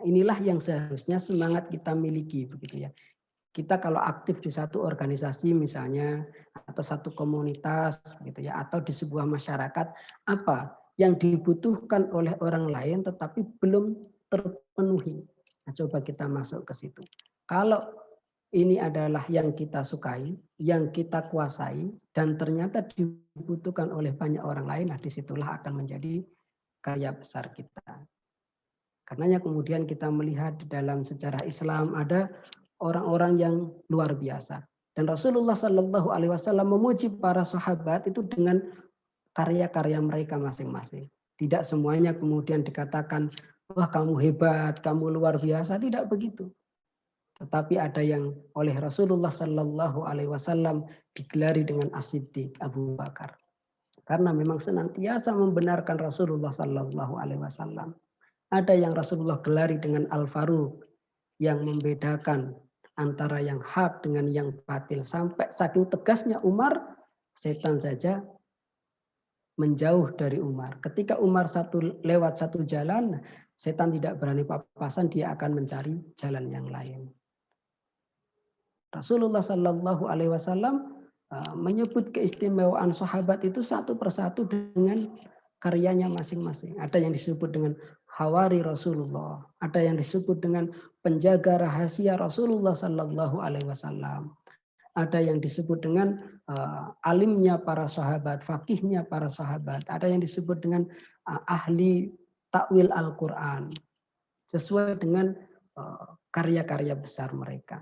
Inilah yang seharusnya semangat kita miliki begitu ya. Kita kalau aktif di satu organisasi misalnya atau satu komunitas begitu ya, atau di sebuah masyarakat, apa yang dibutuhkan oleh orang lain tetapi belum terpenuhi. Nah, coba kita masuk ke situ. Kalau ini adalah yang kita sukai, yang kita kuasai, dan ternyata dibutuhkan oleh banyak orang lain, nah disitulah akan menjadi karya besar kita. Karenanya kemudian kita melihat di dalam sejarah Islam ada orang-orang yang luar biasa. Dan Rasulullah Shallallahu Alaihi Wasallam memuji para sahabat itu dengan karya-karya mereka masing-masing. Tidak semuanya kemudian dikatakan, wah kamu hebat, kamu luar biasa. Tidak begitu. Tetapi ada yang oleh Rasulullah Shallallahu Alaihi Wasallam digelari dengan As-Siddiq Abu Bakar. Karena memang senantiasa membenarkan Rasulullah Shallallahu Alaihi Wasallam. Ada yang Rasulullah gelari dengan Al-Faruq yang membedakan antara yang hak dengan yang batil. Sampai saking tegasnya Umar, setan saja menjauh dari Umar. Ketika Umar lewat satu jalan, setan tidak berani papasan, dia akan mencari jalan yang lain. Rasulullah Shallallahu Alaihi Wasallam menyebut keistimewaan sahabat itu satu persatu dengan karyanya masing-masing. Ada yang disebut dengan Hawari Rasulullah, ada yang disebut dengan penjaga rahasia Rasulullah Shallallahu Alaihi Wasallam, ada yang disebut dengan alimnya para sahabat, fakihnya para sahabat, ada yang disebut dengan ahli takwil Al-Quran, sesuai dengan karya-karya besar mereka.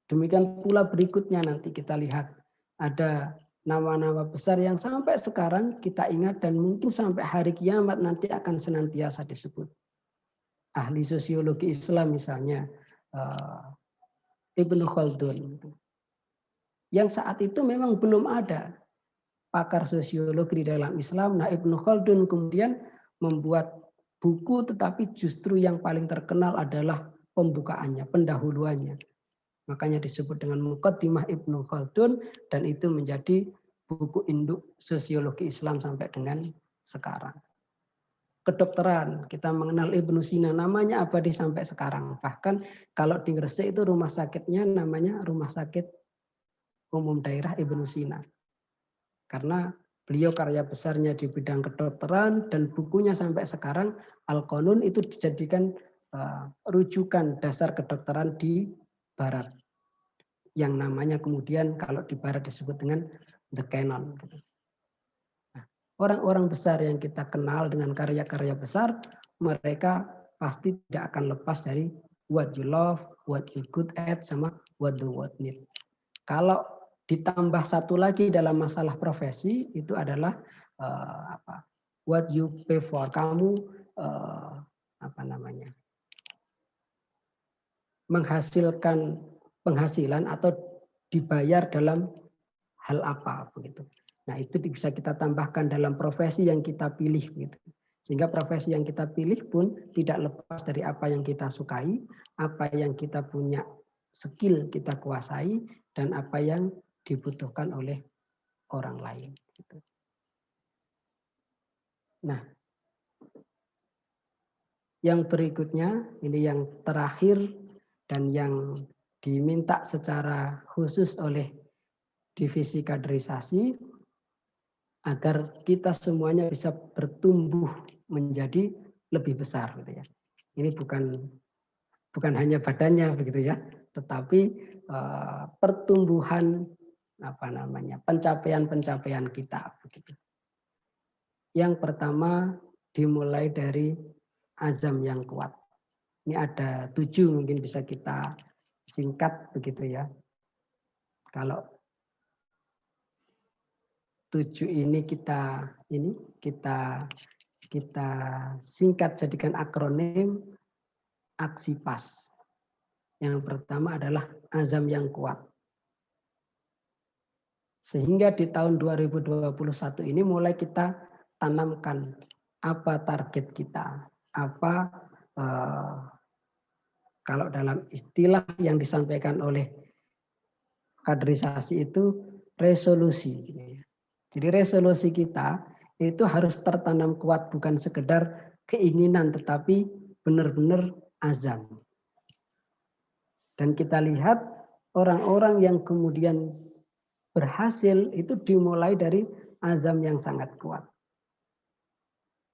Demikian pula berikutnya nanti kita lihat ada nama-nama besar yang sampai sekarang kita ingat dan mungkin sampai hari kiamat nanti akan senantiasa disebut. Ahli sosiologi Islam misalnya Ibnu Khaldun. Yang saat itu memang belum ada pakar sosiologi di dalam Islam. Nah, Ibnu Khaldun kemudian membuat buku tetapi justru yang paling terkenal adalah pembukaannya, pendahuluannya. Makanya disebut dengan Muqaddimah Ibnu Khaldun dan itu menjadi buku induk sosiologi Islam sampai dengan sekarang. Kedokteran, kita mengenal Ibnu Sina, namanya abadi sampai sekarang. Bahkan kalau di Gresik itu rumah sakitnya namanya Rumah Sakit Umum Daerah Ibnu Sina. Karena beliau karya besarnya di bidang kedokteran dan bukunya sampai sekarang Al-Qanun itu dijadikan rujukan dasar kedokteran di Barat. Yang namanya kemudian kalau di Barat disebut dengan The Canon. Nah, orang-orang besar yang kita kenal dengan karya-karya besar, mereka pasti tidak akan lepas dari what you love, what you good at, sama what the world need. Kalau ditambah satu lagi dalam masalah profesi, itu adalah what you pay for. Kamu menghasilkan penghasilan atau dibayar dalam hal apa begitu. Nah, itu bisa kita tambahkan dalam profesi yang kita pilih gitu. Sehingga profesi yang kita pilih pun tidak lepas dari apa yang kita sukai, apa yang kita punya skill kita kuasai dan apa yang dibutuhkan oleh orang lain gitu. Nah, yang berikutnya ini yang terakhir dan yang diminta secara khusus oleh divisi kaderisasi agar kita semuanya bisa bertumbuh menjadi lebih besar gitu ya. Ini bukan hanya badannya begitu ya, tetapi pertumbuhan pencapaian-pencapaian kita begitu. Yang pertama dimulai dari azam yang kuat. Ini ada 7 mungkin bisa kita singkat begitu ya. Kalau 7 ini kita singkat jadikan akronim. aksi pas. Yang pertama adalah azam yang kuat. Sehingga di tahun 2021 ini mulai kita tanamkan apa target kita, apa kalau dalam istilah yang disampaikan oleh kaderisasi itu resolusi. Jadi resolusi kita itu harus tertanam kuat, bukan sekedar keinginan tetapi benar-benar azam. Dan kita lihat orang-orang yang kemudian berhasil itu dimulai dari azam yang sangat kuat.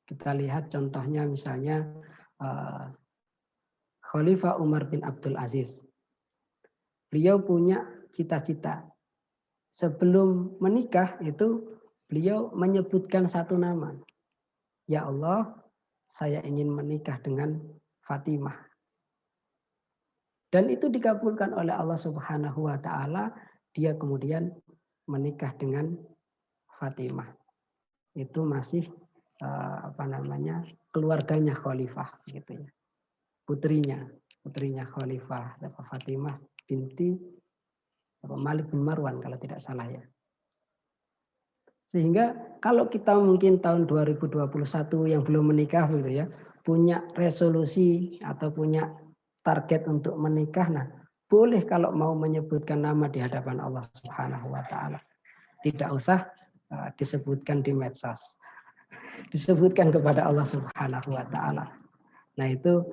Kita lihat contohnya misalnya Khalifah Umar bin Abdul Aziz. Beliau punya cita-cita. Sebelum menikah itu beliau menyebutkan satu nama. Ya Allah, saya ingin menikah dengan Fatimah. Dan itu dikabulkan oleh Allah Subhanahu wa taala, dia kemudian menikah dengan Fatimah. Itu masih keluarganya khalifah gitu ya. Putrinya khalifah Fatimah binti Malik bin Marwan kalau tidak salah ya. Sehingga kalau kita mungkin tahun 2021 yang belum menikah gitu ya, punya resolusi atau punya target untuk menikah, nah boleh kalau mau menyebutkan nama di hadapan Allah Subhanahu wa taala. Tidak usah disebutkan di medsos. Disebutkan kepada Allah Subhanahu wa taala. Nah, itu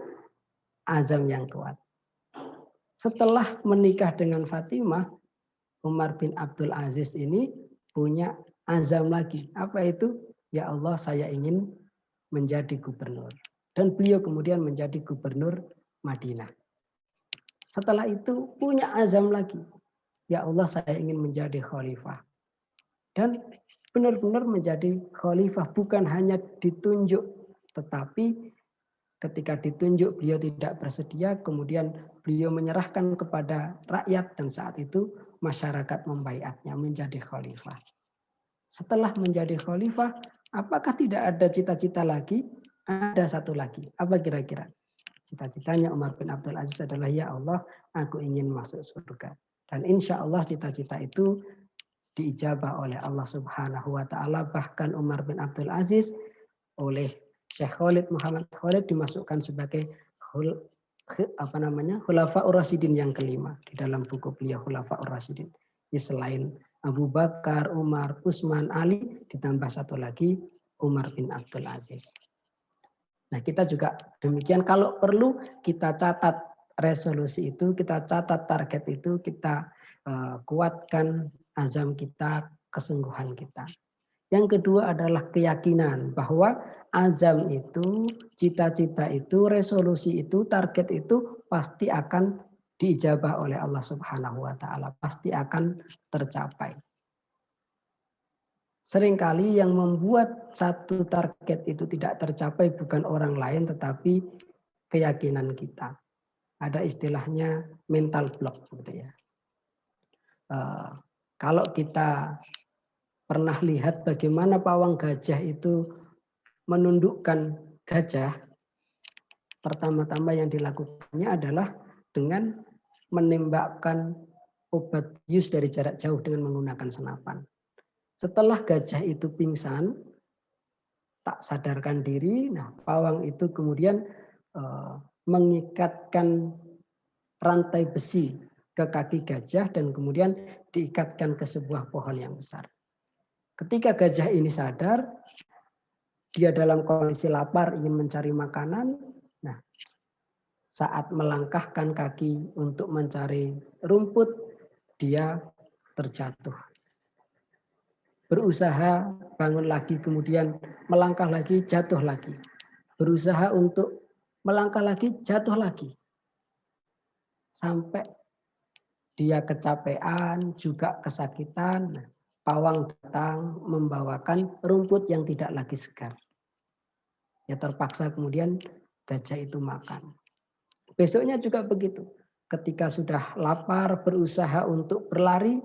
azam yang kuat. Setelah menikah dengan Fatimah, Umar bin Abdul Aziz ini punya azam lagi. Apa itu? Ya Allah, saya ingin menjadi gubernur. Dan beliau kemudian menjadi gubernur Madinah. Setelah itu punya azam lagi. Ya Allah, saya ingin menjadi khalifah. Dan benar-benar menjadi khalifah, bukan hanya ditunjuk, tetapi ketika ditunjuk beliau tidak bersedia, kemudian beliau menyerahkan kepada rakyat dan saat itu masyarakat membaiatnya menjadi khalifah. Setelah menjadi khalifah, apakah tidak ada cita-cita lagi? Ada satu lagi. Apa kira-kira? Cita-citanya Umar bin Abdul Aziz adalah, ya Allah, aku ingin masuk surga. Dan insya Allah cita-cita itu diijabah oleh Allah Subhanahu wa taala. Bahkan Umar bin Abdul Aziz oleh Syekh Khalid Muhammad Khalid dimasukkan sebagai Khulafaur Rasyidin yang kelima di dalam buku beliau Khulafaur Rasyidin. Ini selain Abu Bakar, Umar, Utsman, Ali, ditambah satu lagi Umar bin Abdul Aziz. Nah, kita juga demikian, kalau perlu kita catat resolusi itu, kita catat target itu, kita kuatkan azam kita, kesungguhan kita. Yang kedua adalah keyakinan bahwa azam itu, cita-cita itu, resolusi itu, target itu pasti akan diijabah oleh Allah Subhanahu wa taala, pasti akan tercapai. Seringkali yang membuat satu target itu tidak tercapai bukan orang lain tetapi keyakinan kita. Ada istilahnya mental block gitu ya. Kalau kita pernah lihat bagaimana pawang gajah itu menundukkan gajah, pertama-tama yang dilakukannya adalah dengan menembakkan obat bius dari jarak jauh dengan menggunakan senapan. Setelah gajah itu pingsan, tak sadarkan diri, nah pawang itu kemudian mengikatkan rantai besi ke kaki gajah dan kemudian diikatkan ke sebuah pohon yang besar. Ketika gajah ini sadar, dia dalam kondisi lapar ingin mencari makanan, nah saat melangkahkan kaki untuk mencari rumput, dia terjatuh. Berusaha bangun lagi, kemudian melangkah lagi, jatuh lagi. Berusaha untuk melangkah lagi, jatuh lagi. Sampai dia kecapean, juga kesakitan. Nah, pawang datang membawakan rumput yang tidak lagi segar. Ya terpaksa kemudian gajah itu makan. Besoknya juga begitu. Ketika sudah lapar, berusaha untuk berlari,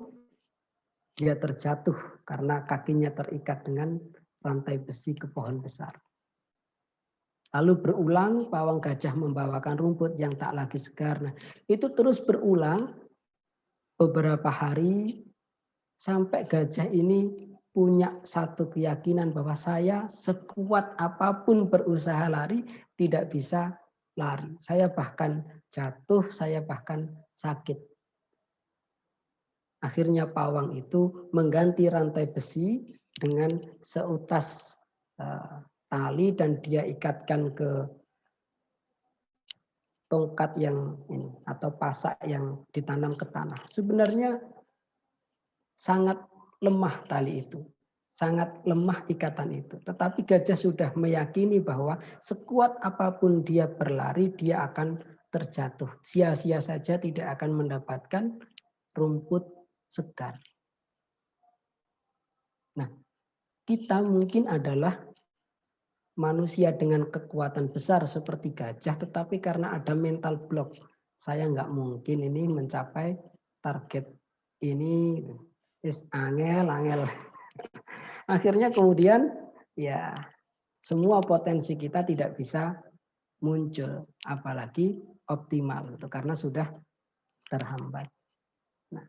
dia terjatuh karena kakinya terikat dengan rantai besi ke pohon besar. Lalu berulang pawang gajah membawakan rumput yang tak lagi segar. Nah, itu terus berulang beberapa hari sampai gajah ini punya satu keyakinan bahwa saya sekuat apapun berusaha lari tidak bisa lari. Saya bahkan jatuh, saya bahkan sakit. Akhirnya pawang itu mengganti rantai besi dengan seutas tali dan dia ikatkan ke tongkat yang ini atau pasak yang ditanam ke tanah. Sebenarnya sangat lemah tali itu, sangat lemah ikatan itu. Tetapi gajah sudah meyakini bahwa sekuat apapun dia berlari, dia akan terjatuh. Sia-sia saja tidak akan mendapatkan rumput segar. Nah, kita mungkin adalah manusia dengan kekuatan besar seperti gajah, tetapi karena ada mental block, saya nggak mungkin ini mencapai target ini, angel. Akhirnya kemudian ya semua potensi kita tidak bisa muncul, apalagi optimal, karena sudah terhambat. Nah,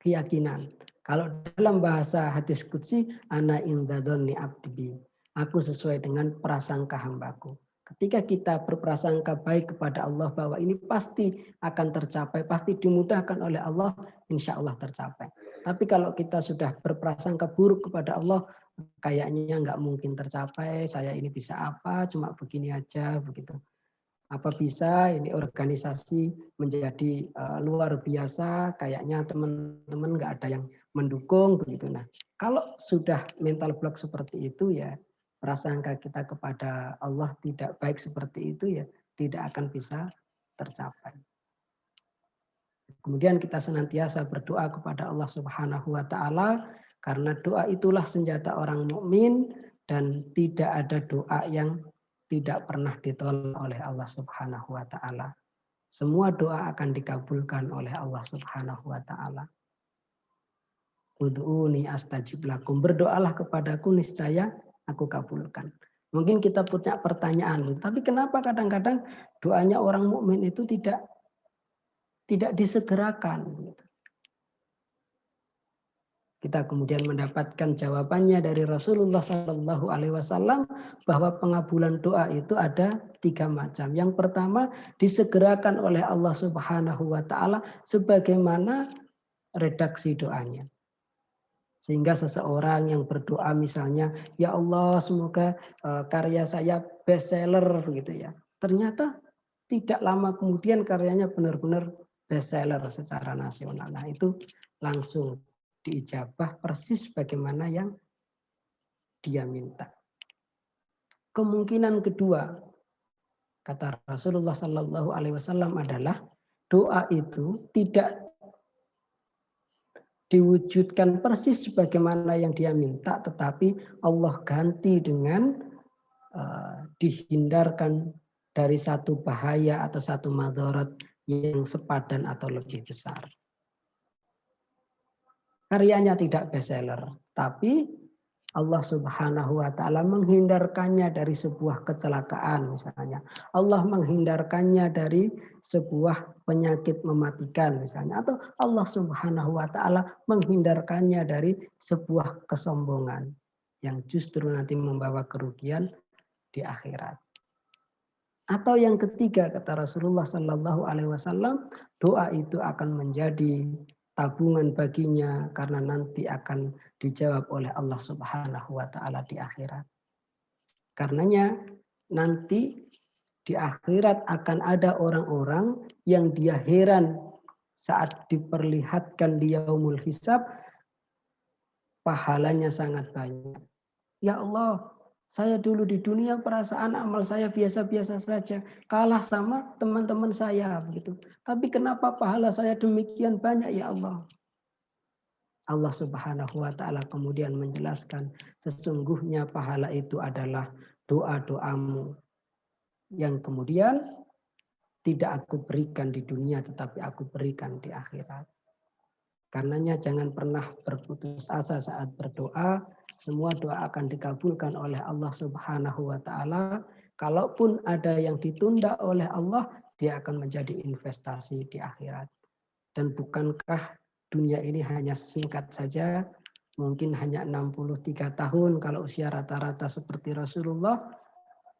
keyakinan. Kalau dalam bahasa hadis qudsi, ana inda dzanni abdi, aku sesuai dengan prasangka hambaku. Ketika kita berprasangka baik kepada Allah bahwa ini pasti akan tercapai, pasti dimudahkan oleh Allah, insya Allah tercapai. Tapi kalau kita sudah berprasangka buruk kepada Allah, kayaknya nggak mungkin tercapai, saya ini bisa apa, cuma begini aja, begitu. Apa bisa ini organisasi menjadi luar biasa, kayaknya teman-teman nggak ada yang mendukung begitu. Nah, kalau sudah mental block seperti itu ya prasangka kita kepada Allah tidak baik seperti itu ya tidak akan bisa tercapai. Kemudian kita senantiasa berdoa kepada Allah Subhanahu wa taala karena doa itulah senjata orang mukmin dan tidak ada doa yang tidak pernah ditolak oleh Allah Subhanahu wa taala. Semua doa akan dikabulkan oleh Allah Subhanahu wa taala. Ud'uni astajib lakum. Berdoalah kepadaku niscaya aku kabulkan. Mungkin kita punya pertanyaan, tapi kenapa kadang-kadang doanya orang mukmin itu tidak disegerakan? Kita kemudian mendapatkan jawabannya dari Rasulullah Shallallahu Alaihi Wasallam bahwa pengabulan doa itu ada 3 macam. Yang pertama disegerakan oleh Allah Subhanahu Wa Taala sebagaimana redaksi doanya. Sehingga seseorang yang berdoa misalnya, ya Allah semoga karya saya bestseller gitu ya. Ternyata tidak lama kemudian karyanya benar-benar bestseller secara nasional. Nah itu langsung diijabah persis bagaimana yang dia minta. Kemungkinan kedua, kata Rasulullah Sallallahu Alaihi Wasallam adalah doa itu tidak diwujudkan persis sebagaimana yang dia minta, tetapi Allah ganti dengan dihindarkan dari satu bahaya atau satu madarat yang sepadan atau lebih besar. Karyanya tidak bestseller, tapi Allah Subhanahu wa taala menghindarkannya dari sebuah kecelakaan misalnya. Allah menghindarkannya dari sebuah penyakit mematikan misalnya, atau Allah Subhanahu wa taala menghindarkannya dari sebuah kesombongan yang justru nanti membawa kerugian di akhirat. Atau yang ketiga kata Rasulullah Sallallahu Alaihi Wasallam, doa itu akan menjadi tabungan baginya karena nanti akan dijawab oleh Allah Subhanahu wa taala di akhirat. Karenanya nanti di akhirat akan ada orang-orang yang dia heran saat diperlihatkan di yaumul hisab pahalanya sangat banyak. Ya Allah, saya dulu di dunia perasaan amal saya biasa-biasa saja, kalah sama teman-teman saya begitu. Tapi kenapa pahala saya demikian banyak ya Allah? Allah Subhanahu wa taala kemudian menjelaskan sesungguhnya pahala itu adalah doa-doamu yang kemudian tidak aku berikan di dunia tetapi aku berikan di akhirat. Karenanya jangan pernah berputus asa saat berdoa semua doa akan dikabulkan oleh Allah Subhanahu wa taala. Kalaupun ada yang ditunda oleh Allah, dia akan menjadi investasi di akhirat. Dan bukankah dunia ini hanya singkat saja, mungkin hanya 63 tahun kalau usia rata-rata seperti Rasulullah,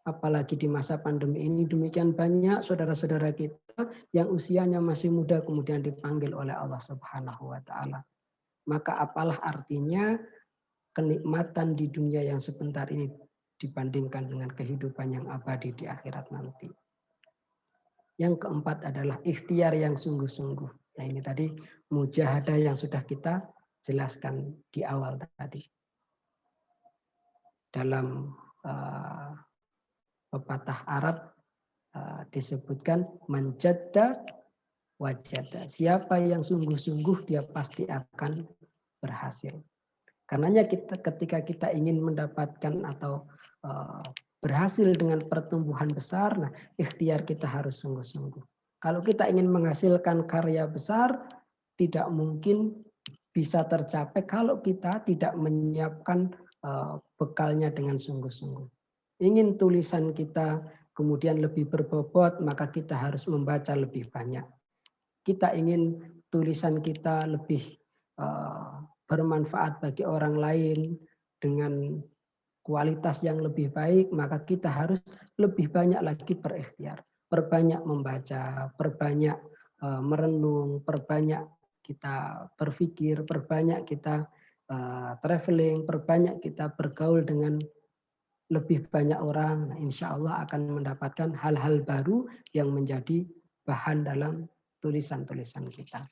apalagi di masa pandemi ini demikian banyak saudara-saudara kita yang usianya masih muda kemudian dipanggil oleh Allah Subhanahu wa taala. Maka apalah artinya kenikmatan di dunia yang sebentar ini dibandingkan dengan kehidupan yang abadi di akhirat nanti. Yang keempat adalah ikhtiar yang sungguh-sungguh. Nah, ini tadi mujahadah yang sudah kita jelaskan di awal tadi. Dalam pepatah Arab disebutkan manjadda wajada. Siapa yang sungguh-sungguh dia pasti akan berhasil. Karenanya ketika kita ingin mendapatkan atau berhasil dengan pertumbuhan besar, nah ikhtiar kita harus sungguh-sungguh. Kalau kita ingin menghasilkan karya besar, tidak mungkin bisa tercapai kalau kita tidak menyiapkan bekalnya dengan sungguh-sungguh. Ingin tulisan kita kemudian lebih berbobot, maka kita harus membaca lebih banyak. Kita ingin tulisan kita lebih bermanfaat bagi orang lain dengan kualitas yang lebih baik, maka kita harus lebih banyak lagi berikhtiar. Perbanyak membaca, perbanyak merenung, perbanyak kita berpikir, perbanyak kita traveling, perbanyak kita bergaul dengan lebih banyak orang. Nah, insya Allah akan mendapatkan hal-hal baru yang menjadi bahan dalam tulisan-tulisan kita.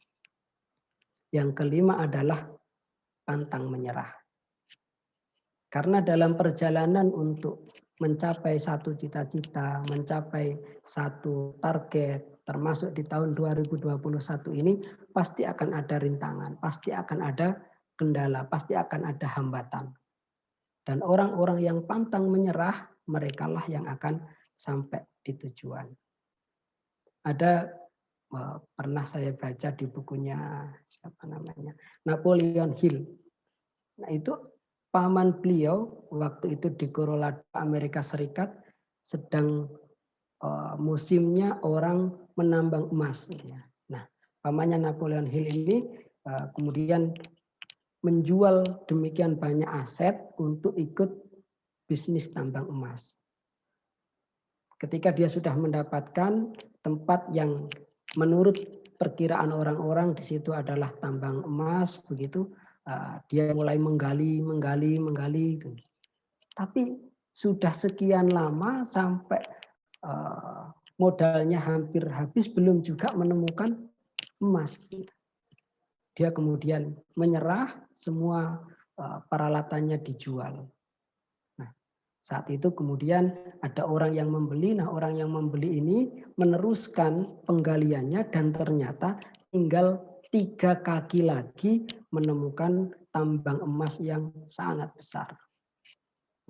Yang kelima adalah pantang menyerah. Karena dalam perjalanan untuk mencapai satu cita-cita, mencapai satu target, termasuk di tahun 2021 ini, pasti akan ada rintangan, pasti akan ada kendala, pasti akan ada hambatan. Dan orang-orang yang pantang menyerah, merekalah yang akan sampai di tujuan. Ada pernah saya baca di bukunya siapa namanya, Napoleon Hill. Nah, itu paman beliau waktu itu di Colorado, Amerika Serikat, sedang musimnya orang menambang emas. Nah, pamannya Napoleon Hill ini kemudian menjual demikian banyak aset untuk ikut bisnis tambang emas. Ketika dia sudah mendapatkan tempat yang menurut perkiraan orang-orang di situ adalah tambang emas, begitu dia mulai menggali. Tapi sudah sekian lama sampai modalnya hampir habis, belum juga menemukan emas. Dia kemudian menyerah, semua peralatannya dijual. Nah, saat itu kemudian ada orang yang membeli. Nah, orang yang membeli ini meneruskan penggaliannya dan ternyata tinggal 3 kaki lagi menemukan tambang emas yang sangat besar.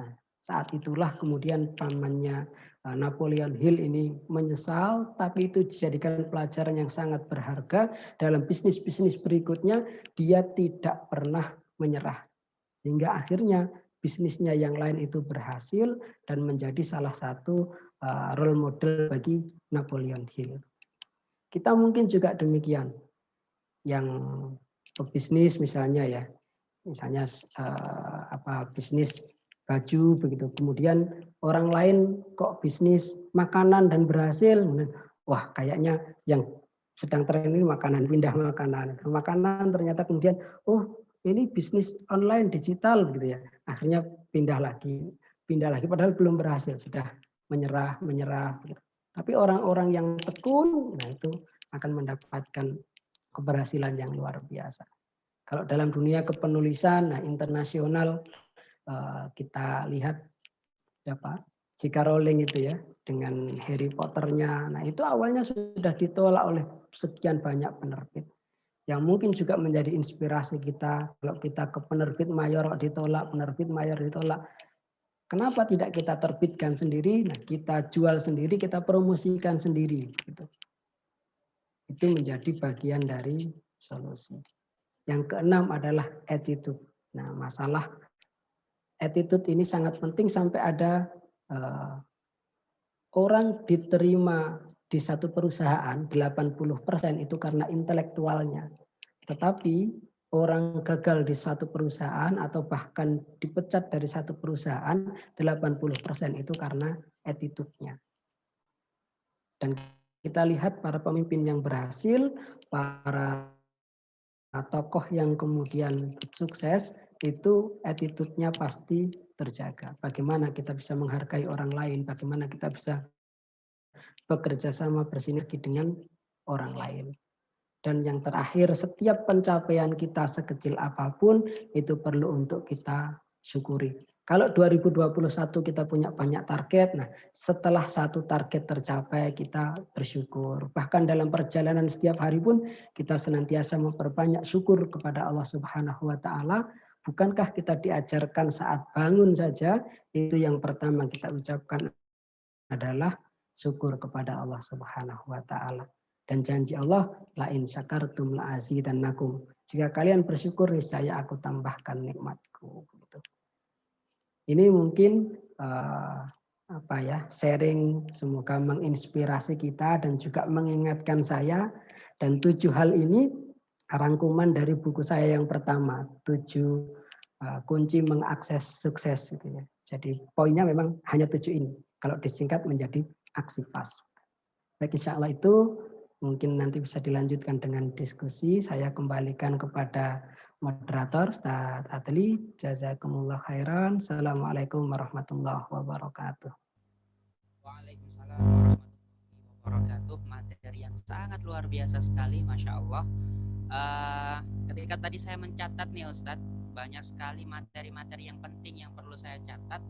Nah, saat itulah kemudian pamannya Napoleon Hill ini menyesal, tapi itu dijadikan pelajaran yang sangat berharga. Dalam bisnis-bisnis berikutnya, dia tidak pernah menyerah. Sehingga akhirnya bisnisnya yang lain itu berhasil dan menjadi salah satu role model bagi Napoleon Hill. Kita mungkin juga demikian. Yang pebisnis misalnya ya, misalnya bisnis baju begitu, kemudian orang lain kok bisnis makanan dan berhasil, wah kayaknya yang sedang tren ini makanan, pindah makanan ternyata kemudian ini bisnis online digital gitu ya, akhirnya pindah lagi padahal belum berhasil, sudah menyerah gitu. Tapi orang-orang yang tekun, nah itu akan mendapatkan keberhasilan yang luar biasa. Kalau dalam dunia kepenulisan, nah internasional kita lihat siapa? J.K. Rowling itu ya, dengan Harry Potter-nya. Nah, itu awalnya sudah ditolak oleh sekian banyak penerbit. Yang mungkin juga menjadi inspirasi kita. Kalau kita ke penerbit mayor ditolak, penerbit mayor ditolak. Kenapa tidak kita terbitkan sendiri? Nah, kita jual sendiri, kita promosikan sendiri. Gitu. Itu menjadi bagian dari solusi. Yang keenam adalah attitude. Nah, masalah attitude ini sangat penting sampai ada orang diterima di satu perusahaan 80% itu karena intelektualnya. Tetapi orang gagal di satu perusahaan atau bahkan dipecat dari satu perusahaan 80% itu karena attitude-nya. Dan kita lihat para pemimpin yang berhasil, para tokoh yang kemudian sukses, itu attitude-nya pasti terjaga. Bagaimana kita bisa menghargai orang lain, bagaimana kita bisa bekerja sama bersinergi dengan orang lain. Dan yang terakhir, setiap pencapaian kita sekecil apapun itu perlu untuk kita syukuri. Kalau 2021 kita punya banyak target, nah setelah satu target tercapai kita bersyukur. Bahkan dalam perjalanan setiap hari pun kita senantiasa memperbanyak syukur kepada Allah Subhanahu wa taala. Bukankah kita diajarkan saat bangun saja itu yang pertama kita ucapkan adalah syukur kepada Allah Subhanahu wa taala. Dan janji Allah, la in syakartum la azidannakum. Jika kalian bersyukur, niscaya aku tambahkan nikmatku. Ini mungkin sharing, semoga menginspirasi kita dan juga mengingatkan saya. Dan 7 hal ini rangkuman dari buku saya yang pertama, 7 kunci mengakses sukses. Gitu ya. Jadi poinnya memang hanya 7 ini. Kalau disingkat menjadi aksi pas. Baik, insya Allah itu mungkin nanti bisa dilanjutkan dengan diskusi. Saya kembalikan kepada moderator, Ustaz Adli. Jazakumullah khairan. Assalamualaikum warahmatullahi wabarakatuh. Waalaikumsalam warahmatullahi wabarakatuh. Materi yang sangat luar biasa sekali, Masya Allah. Ketika tadi saya mencatat nih Ustadz, banyak sekali materi-materi yang penting yang perlu saya catat.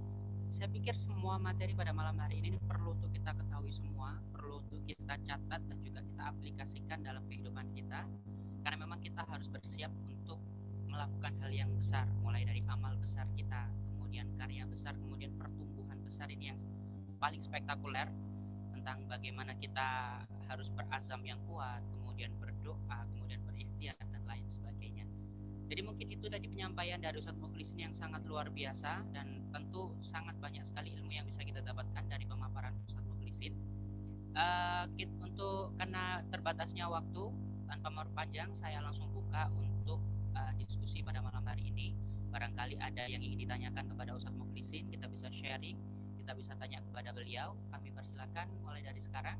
Saya pikir semua materi pada malam hari ini perlu untuk kita ketahui semua, perlu untuk kita catat dan juga kita aplikasikan dalam kehidupan kita. Karena memang kita harus bersiap untuk melakukan hal yang besar, mulai dari amal besar kita, kemudian karya besar, kemudian pertumbuhan besar. Ini yang paling spektakuler, tentang bagaimana kita harus berazam yang kuat, kemudian berdoa, kemudian berikhtiar dan lain sebagainya. Jadi mungkin itu tadi penyampaian dari Ustadz Mukhlisin yang sangat luar biasa, dan tentu sangat banyak sekali ilmu yang bisa kita dapatkan dari pemaparan Ustadz Mukhlisin. Untuk karena terbatasnya waktu, tanpa memperpanjang, saya langsung buka untuk diskusi pada malam hari ini. Barangkali ada yang ingin ditanyakan kepada Ustadz Mukhlisin, kita bisa sharing, kita bisa tanya kepada beliau. Kami persilakan mulai dari sekarang.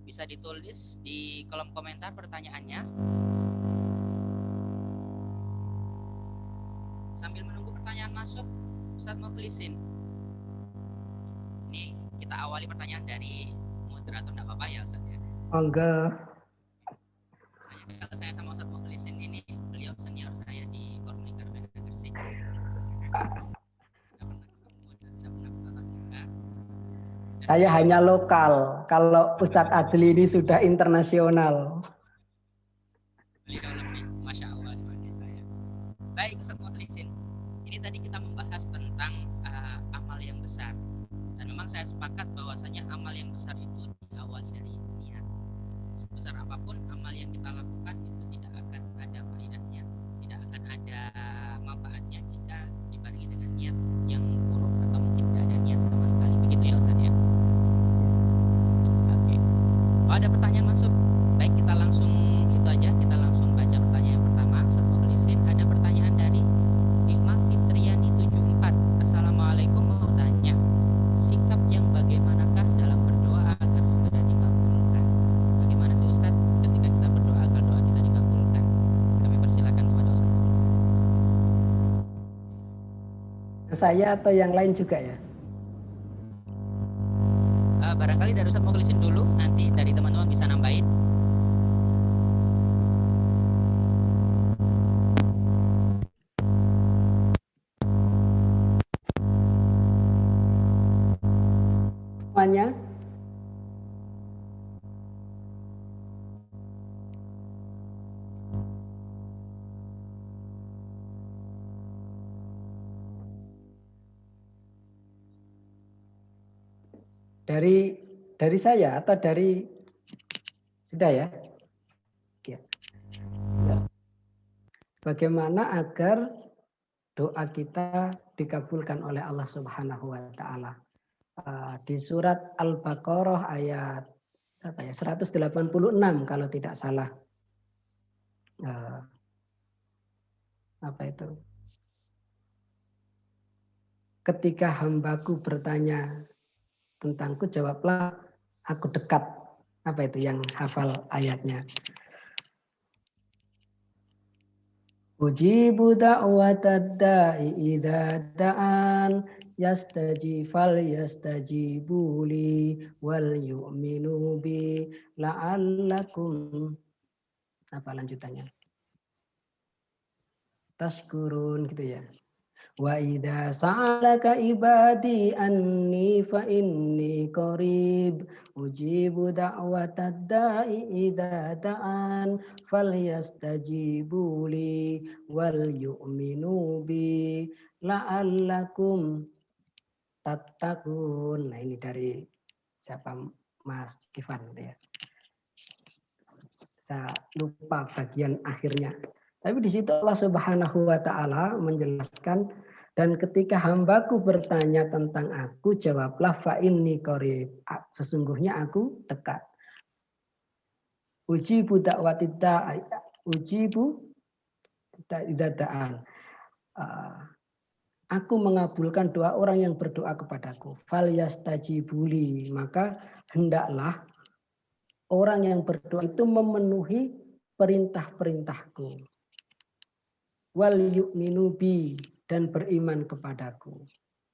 Bisa ditulis di kolom komentar pertanyaannya. Sambil menunggu pertanyaan masuk, Ustadz Mukhlisin. Ini kita awali pertanyaan dari moderator, enggak apa-apa ya Ustadz ya? Enggak. Kalau saya sama Ustadz Mukhlisin ini, beliau senior saya di Kornikar Bena Gresik. Saya hanya lokal. Kalau Ustadz Adli ini sudah internasional. Beliau lebih, Masya Allah, dibanding saya. Baik, Ustadz Mukhlisin. Ini tadi kita membahas tentang amal yang besar. Dan memang saya sepakat bahwasanya amal yang besar itu diawali dari niat. Sebesar apapun amal yang kita lakukan itu tidak akan ada faedahnya, tidak akan ada manfaatnya jika dibarengi dengan niat yang buruk atau mungkin tidak ada niat sama sekali. Begitu ya Ustadz ya? Oke. Oh, ada pertanyaan masuk. Baik, kita langsung itu aja. Kita langsung baca pertanyaan yang pertama. Ustadz Mukhlisin, ada pertanyaan dari Nikmat Fitriani 74. Assalamualaikum, mau tanya, sikap yang bagaimanakah dalam berdoa agar segera dikabulkan? Bagaimana sih Ustadz ketika kita berdoa agar doa kita dikabulkan? Kami persilakan kepada Ustadz Mukhlisin. Saya atau yang lain juga ya? Barangkali dari Ustadz Mukhlisin dulu, nanti dari teman-teman bisa nambahin. Semuanya. Dari saya atau dari sudah ya? Ya. Bagaimana agar doa kita dikabulkan oleh Allah Subhanahu wa taala. Di surat Al-Baqarah ayat 186 kalau tidak salah. Apa itu? Ketika hambaku bertanya tentangku, jawablah aku dekat. Apa itu yang hafal ayatnya? Ujibu da'watad da'i idza da'an yastajibu li wal yu'minu bi la'allakum, apa lanjutannya? Tashkurun gitu ya. Wa idza sa'alaka ibadi anni fa inni qarib ujibu da'watad da'i idza da'an falyastajibu li wal yu'minu bi la'allakum tattaqun. Nah, ini dari siapa, Mas Kifan ya. Saya lupa bagian akhirnya. Tapi di situ Allah Subhanahu wa taala menjelaskan, dan ketika hambaku bertanya tentang aku, jawablah fa inni qarib. Sesungguhnya aku dekat. Ujibu da'watid da'i, ujibu idza da'an. Aku mengabulkan doa orang yang berdoa kepadaku. Fal yastajibuli, maka hendaklah orang yang berdoa itu memenuhi perintah-perintahku. Wal yu'minu bi, dan beriman kepadaku.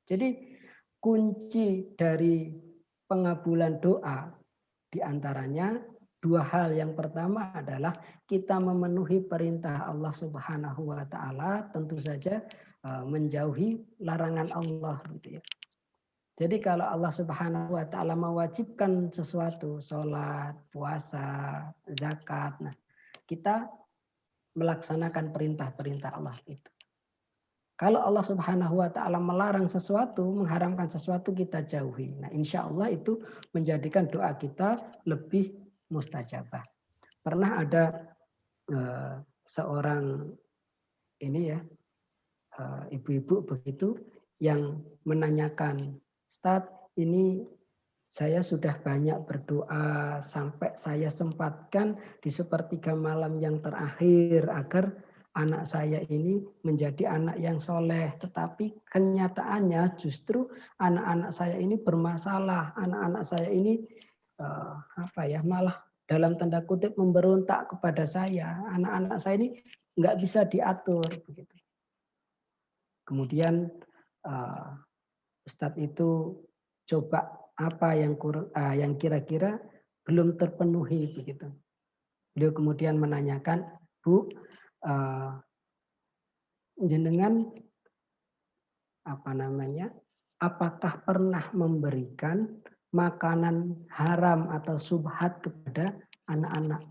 Jadi kunci dari pengabulan doa diantaranya dua hal. Yang pertama adalah kita memenuhi perintah Allah Subhanahu wa taala, tentu saja menjauhi larangan Allah gitu ya. Jadi kalau Allah Subhanahu wa taala mewajibkan sesuatu, sholat, puasa, zakat, nah kita melaksanakan perintah-perintah Allah itu. Kalau Allah Subhanahu wa taala melarang sesuatu, mengharamkan sesuatu, kita jauhi. Nah, insya Allah itu menjadikan doa kita lebih mustajabah. Pernah ada seorang ini ya, ibu-ibu begitu yang menanyakan, "Ustaz, ini saya sudah banyak berdoa sampai saya sempatkan di sepertiga malam yang terakhir agar anak saya ini menjadi anak yang soleh. Tetapi kenyataannya justru anak-anak saya ini bermasalah. Anak-anak saya ini malah dalam tanda kutip memberontak kepada saya. Anak-anak saya ini nggak bisa diatur." Begitu. Kemudian Ustadz itu coba apa yang kira-kira belum terpenuhi begitu. Beliau kemudian menanyakan, "Bu, jenengan apakah pernah memberikan makanan haram atau subhat kepada anak-anak?"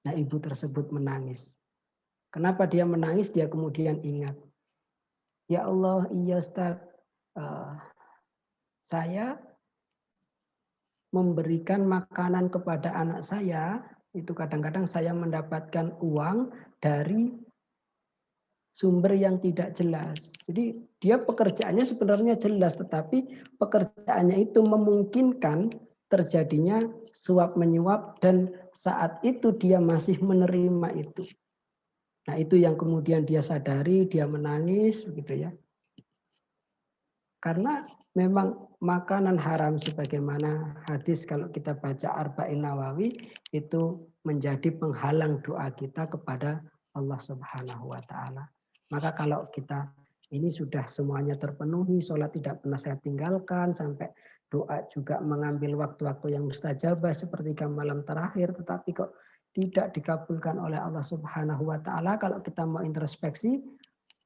Nah, ibu tersebut menangis. Kenapa dia menangis? Dia kemudian ingat, "Ya Allah, iya Ustaz, saya memberikan makanan kepada anak saya, itu kadang-kadang saya mendapatkan uang dari sumber yang tidak jelas." Jadi dia pekerjaannya sebenarnya jelas, tetapi pekerjaannya itu memungkinkan terjadinya suap menyuap, dan saat itu dia masih menerima itu. Nah, itu yang kemudian dia sadari, dia menangis begitu ya. Karena memang makanan haram sebagaimana hadis kalau kita baca Arba'in Nawawi itu menjadi penghalang doa kita kepada Allah Subhanahu wa taala. Maka kalau kita ini sudah semuanya terpenuhi, sholat tidak pernah saya tinggalkan, sampai doa juga mengambil waktu-waktu yang mustajabah seperti malam terakhir, tetapi kok tidak dikabulkan oleh Allah Subhanahu wa taala. Kalau kita mau introspeksi,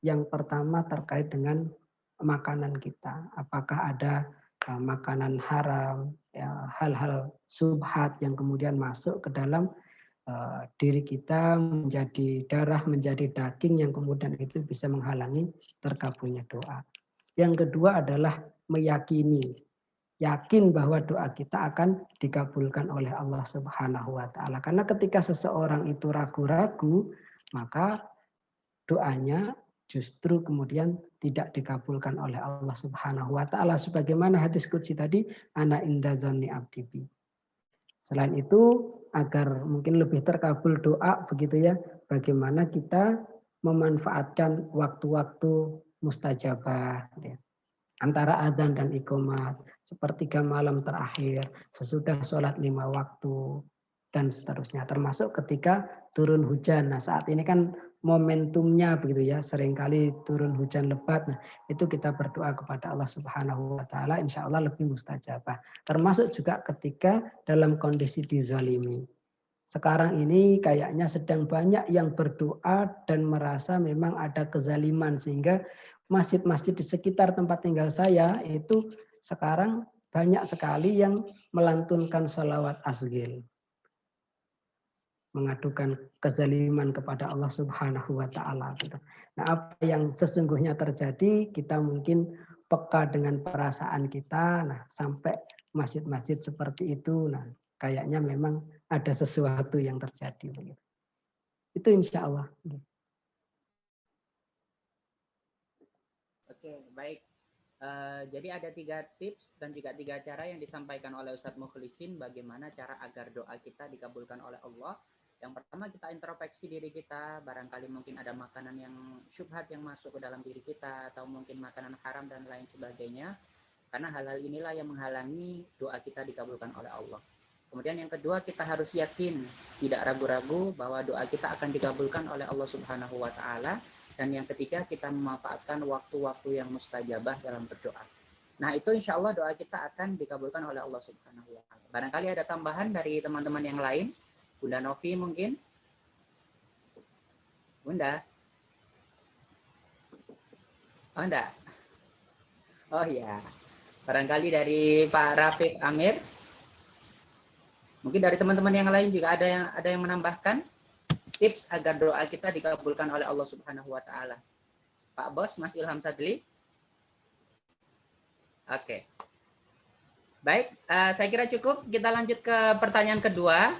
yang pertama terkait dengan makanan kita. Apakah ada makanan haram, ya, hal-hal subhat yang kemudian masuk ke dalam diri kita, menjadi darah, menjadi daging, yang kemudian itu bisa menghalangi terkabulnya doa. Yang kedua adalah meyakini, yakin bahwa doa kita akan dikabulkan oleh Allah Subhanahu wa taala. Karena ketika seseorang itu ragu-ragu, maka doanya justru kemudian tidak dikabulkan oleh Allah Subhanahu wa taala sebagaimana hadis qudsi tadi, ana inda dzanni abdi bi. Selain itu, agar mungkin lebih terkabul doa begitu ya, bagaimana kita memanfaatkan waktu-waktu mustajabah ya. Antara adzan dan iqamah, sepertiga malam terakhir, sesudah sholat 5 waktu, dan seterusnya. Termasuk ketika turun hujan. Nah saat ini kan momentumnya begitu ya, seringkali turun hujan lebat. Nah itu kita berdoa kepada Allah Subhanahu wa taala, insya Allah lebih mustajabah. Termasuk juga ketika dalam kondisi dizalimi. Sekarang ini kayaknya sedang banyak yang berdoa dan merasa memang ada kezaliman sehingga masjid-masjid di sekitar tempat tinggal saya itu sekarang banyak sekali yang melantunkan sholawat asgil. Mengadukan kezaliman kepada Allah Subhanahu wa taala. Nah, apa yang sesungguhnya terjadi, kita mungkin peka dengan perasaan kita, nah sampai masjid-masjid seperti itu, nah kayaknya memang ada sesuatu yang terjadi begitu. Itu insya Allah. Oke, baik. Jadi ada 3 tips dan juga 3 cara yang disampaikan oleh Ustadz Mukhlisin bagaimana cara agar doa kita dikabulkan oleh Allah. Yang pertama, kita introspeksi diri kita, barangkali mungkin ada makanan yang syubhat yang masuk ke dalam diri kita, atau mungkin makanan haram dan lain sebagainya, karena hal-hal inilah yang menghalangi doa kita dikabulkan oleh Allah. Kemudian yang kedua, kita harus yakin, tidak ragu-ragu bahwa doa kita akan dikabulkan oleh Allah Subhanahu wa taala. Dan yang ketiga, kita memanfaatkan waktu-waktu yang mustajabah dalam berdoa. Nah, itu insya Allah doa kita akan dikabulkan oleh Allah Subhanahu wa taala. Barangkali ada tambahan dari teman-teman yang lain. Bunda Novi mungkin? Bunda? Oh, enggak? Oh ya. Barangkali dari Pak Rafiq Amir? Mungkin dari teman-teman yang lain juga ada yang menambahkan tips agar doa kita dikabulkan oleh Allah Subhanahu wa taala. Pak Bos, Mas Ilham Sadli? Oke. Baik, saya kira cukup. Kita lanjut ke pertanyaan kedua.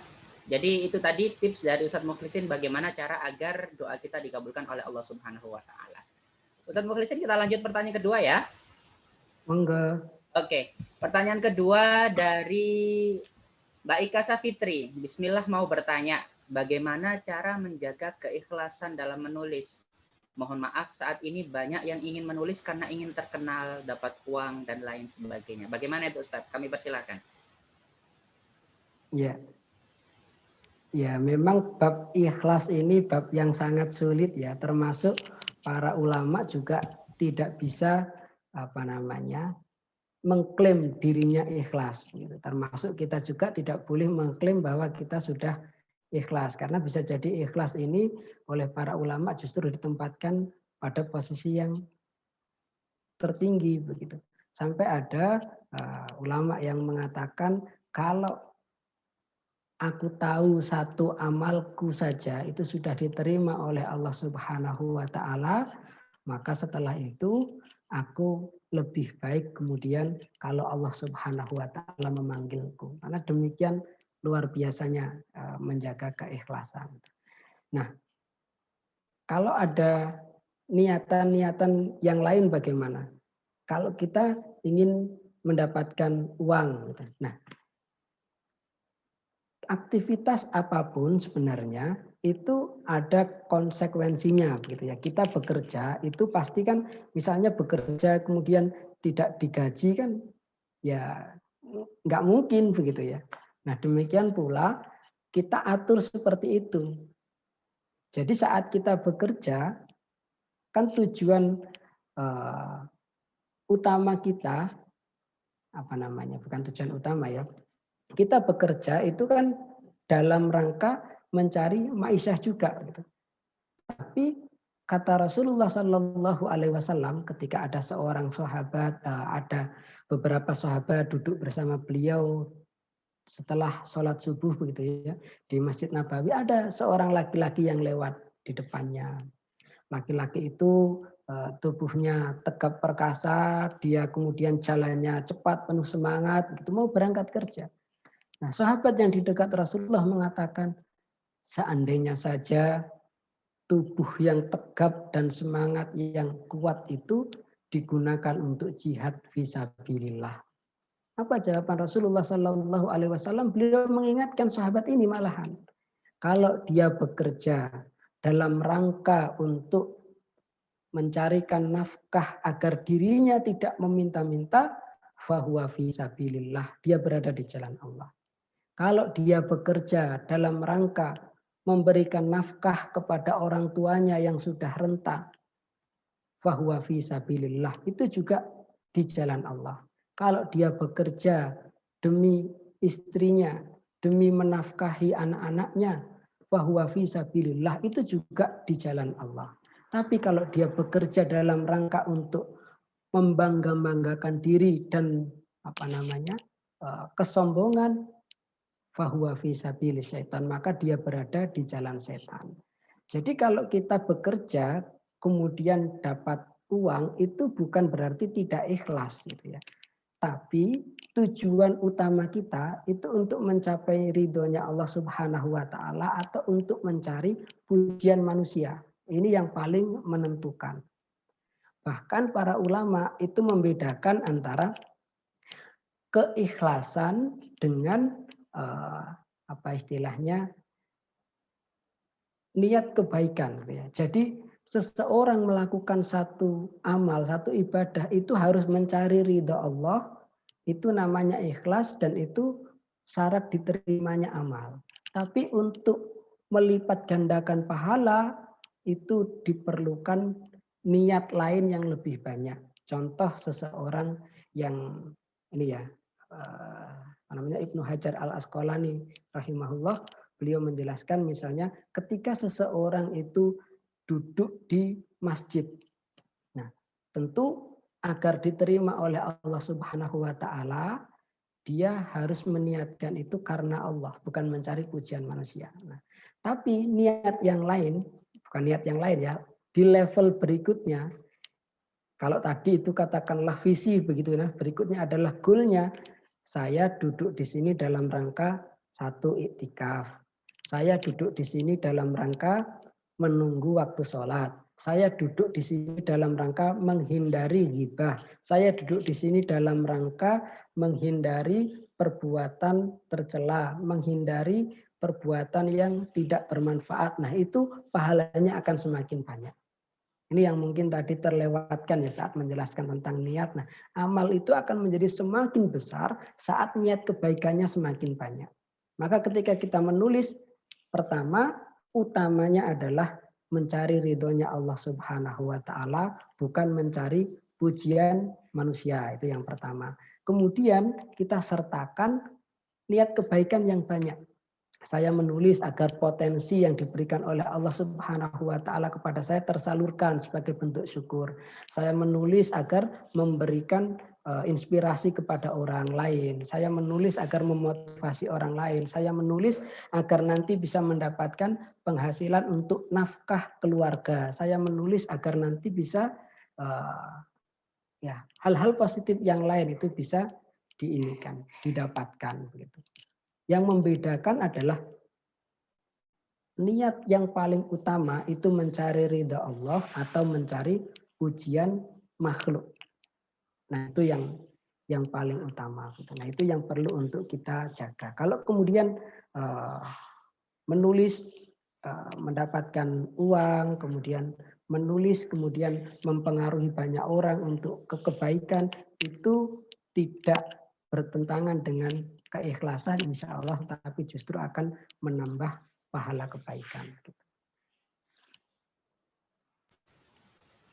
Jadi itu tadi tips dari Ustadz Mukhlisin bagaimana cara agar doa kita dikabulkan oleh Allah Subhanahu wa taala. Ustadz Mukhlisin, kita lanjut pertanyaan kedua ya. Monggo. Oke. Pertanyaan kedua dari Mbak Ika Safitri. Bismillah, mau bertanya, bagaimana cara menjaga keikhlasan dalam menulis? Mohon maaf, saat ini banyak yang ingin menulis karena ingin terkenal, dapat uang, dan lain sebagainya. Bagaimana itu Ustadz? Kami persilakan. Ya. Ya, memang bab ikhlas ini bab yang sangat sulit ya, termasuk para ulama juga tidak bisa mengklaim dirinya ikhlas. Termasuk kita juga tidak boleh mengklaim bahwa kita sudah ikhlas, karena bisa jadi ikhlas ini oleh para ulama justru ditempatkan pada posisi yang tertinggi begitu. Sampai ada ulama yang mengatakan kalau aku tahu satu amalku saja itu sudah diterima oleh Allah Subhanahu wa taala, maka setelah itu aku lebih baik kemudian kalau Allah Subhanahu wa taala memanggilku. Karena demikian luar biasanya menjaga keikhlasan. Nah, kalau ada niatan-niatan yang lain bagaimana? Kalau kita ingin mendapatkan uang, nah aktivitas apapun sebenarnya itu ada konsekuensinya begitu ya. Kita bekerja itu pasti kan misalnya bekerja kemudian tidak digaji kan ya nggak mungkin begitu ya. Nah demikian pula kita atur seperti itu. Jadi saat kita bekerja kan tujuan utama kita bukan tujuan utama ya. Kita bekerja itu kan dalam rangka mencari ma'isyah juga gitu. Tapi kata Rasulullah Shallallahu Alaihi Wasallam ketika ada seorang sahabat, ada beberapa sahabat duduk bersama beliau setelah sholat subuh begitu ya di Masjid Nabawi, ada seorang laki-laki yang lewat di depannya. Laki-laki itu tubuhnya tegap perkasa, dia kemudian jalannya cepat, penuh semangat, gitu mau berangkat kerja. Nah, sahabat yang di dekat Rasulullah mengatakan, seandainya saja tubuh yang tegap dan semangat yang kuat itu digunakan untuk jihad fisabilillah. Apa jawaban Rasulullah Sallallahu Alaihi Wasallam? Beliau mengingatkan sahabat ini malahan, kalau dia bekerja dalam rangka untuk mencarikan nafkah agar dirinya tidak meminta-minta, fahuwa fisabilillah, dia berada di jalan Allah. Kalau dia bekerja dalam rangka memberikan nafkah kepada orang tuanya yang sudah renta, fahuwa fisabilillah, itu juga di jalan Allah. Kalau dia bekerja demi istrinya, demi menafkahi anak-anaknya, fahuwa fisabilillah, itu juga di jalan Allah. Tapi kalau dia bekerja dalam rangka untuk membangga-banggakan diri dan kesombongan, fahuwa fisabilis syaitan, maka dia berada di jalan setan. Jadi kalau kita bekerja kemudian dapat uang, itu bukan berarti tidak ikhlas gitu ya. Tapi tujuan utama kita itu untuk mencapai ridhonya Allah Subhanahu wa taala atau untuk mencari pujian manusia. Ini yang paling menentukan. Bahkan para ulama itu membedakan antara keikhlasan dengan niat kebaikan. Jadi seseorang melakukan satu amal, satu ibadah itu harus mencari ridha Allah, itu namanya ikhlas dan itu syarat diterimanya amal. Tapi untuk melipat gandakan pahala itu diperlukan niat lain yang lebih banyak. Contoh seseorang yang Ibnu Hajar Al-Asqalani rahimahullah, beliau menjelaskan misalnya ketika seseorang itu duduk di masjid. Nah, tentu agar diterima oleh Allah Subhanahu wa taala, dia harus meniatkan itu karena Allah, bukan mencari pujian manusia. Nah, tapi niat yang lain, bukan niat yang lain ya, di level berikutnya, kalau tadi itu katakanlah visi begitu ya, berikutnya adalah goalnya, saya duduk di sini dalam rangka satu iktikaf. Saya duduk di sini dalam rangka menunggu waktu sholat. Saya duduk di sini dalam rangka menghindari ghibah. Saya duduk di sini dalam rangka menghindari perbuatan tercela, menghindari perbuatan yang tidak bermanfaat. Nah, itu pahalanya akan semakin banyak. Ini yang mungkin tadi terlewatkan ya saat menjelaskan tentang niat. Nah, amal itu akan menjadi semakin besar saat niat kebaikannya semakin banyak. Maka ketika kita menulis, pertama, utamanya adalah mencari ridhonya Allah Subhanahu wa taala, bukan mencari pujian manusia. Itu yang pertama. Kemudian kita sertakan niat kebaikan yang banyak. Saya menulis agar potensi yang diberikan oleh Allah Subhanahu wa taala kepada saya tersalurkan sebagai bentuk syukur. Saya menulis agar memberikan inspirasi kepada orang lain. Saya menulis agar memotivasi orang lain. Saya menulis agar nanti bisa mendapatkan penghasilan untuk nafkah keluarga. Saya menulis agar nanti bisa hal-hal positif yang lain itu bisa didapatkan begitu. Yang membedakan adalah niat yang paling utama itu mencari ridha Allah atau mencari pujian makhluk. Nah, itu yang paling utama. Nah, itu yang perlu untuk kita jaga. Kalau kemudian menulis mendapatkan uang, kemudian menulis, kemudian mempengaruhi banyak orang untuk kebaikan, itu tidak bertentangan dengan keikhlasan insya Allah, tapi justru akan menambah pahala kebaikan.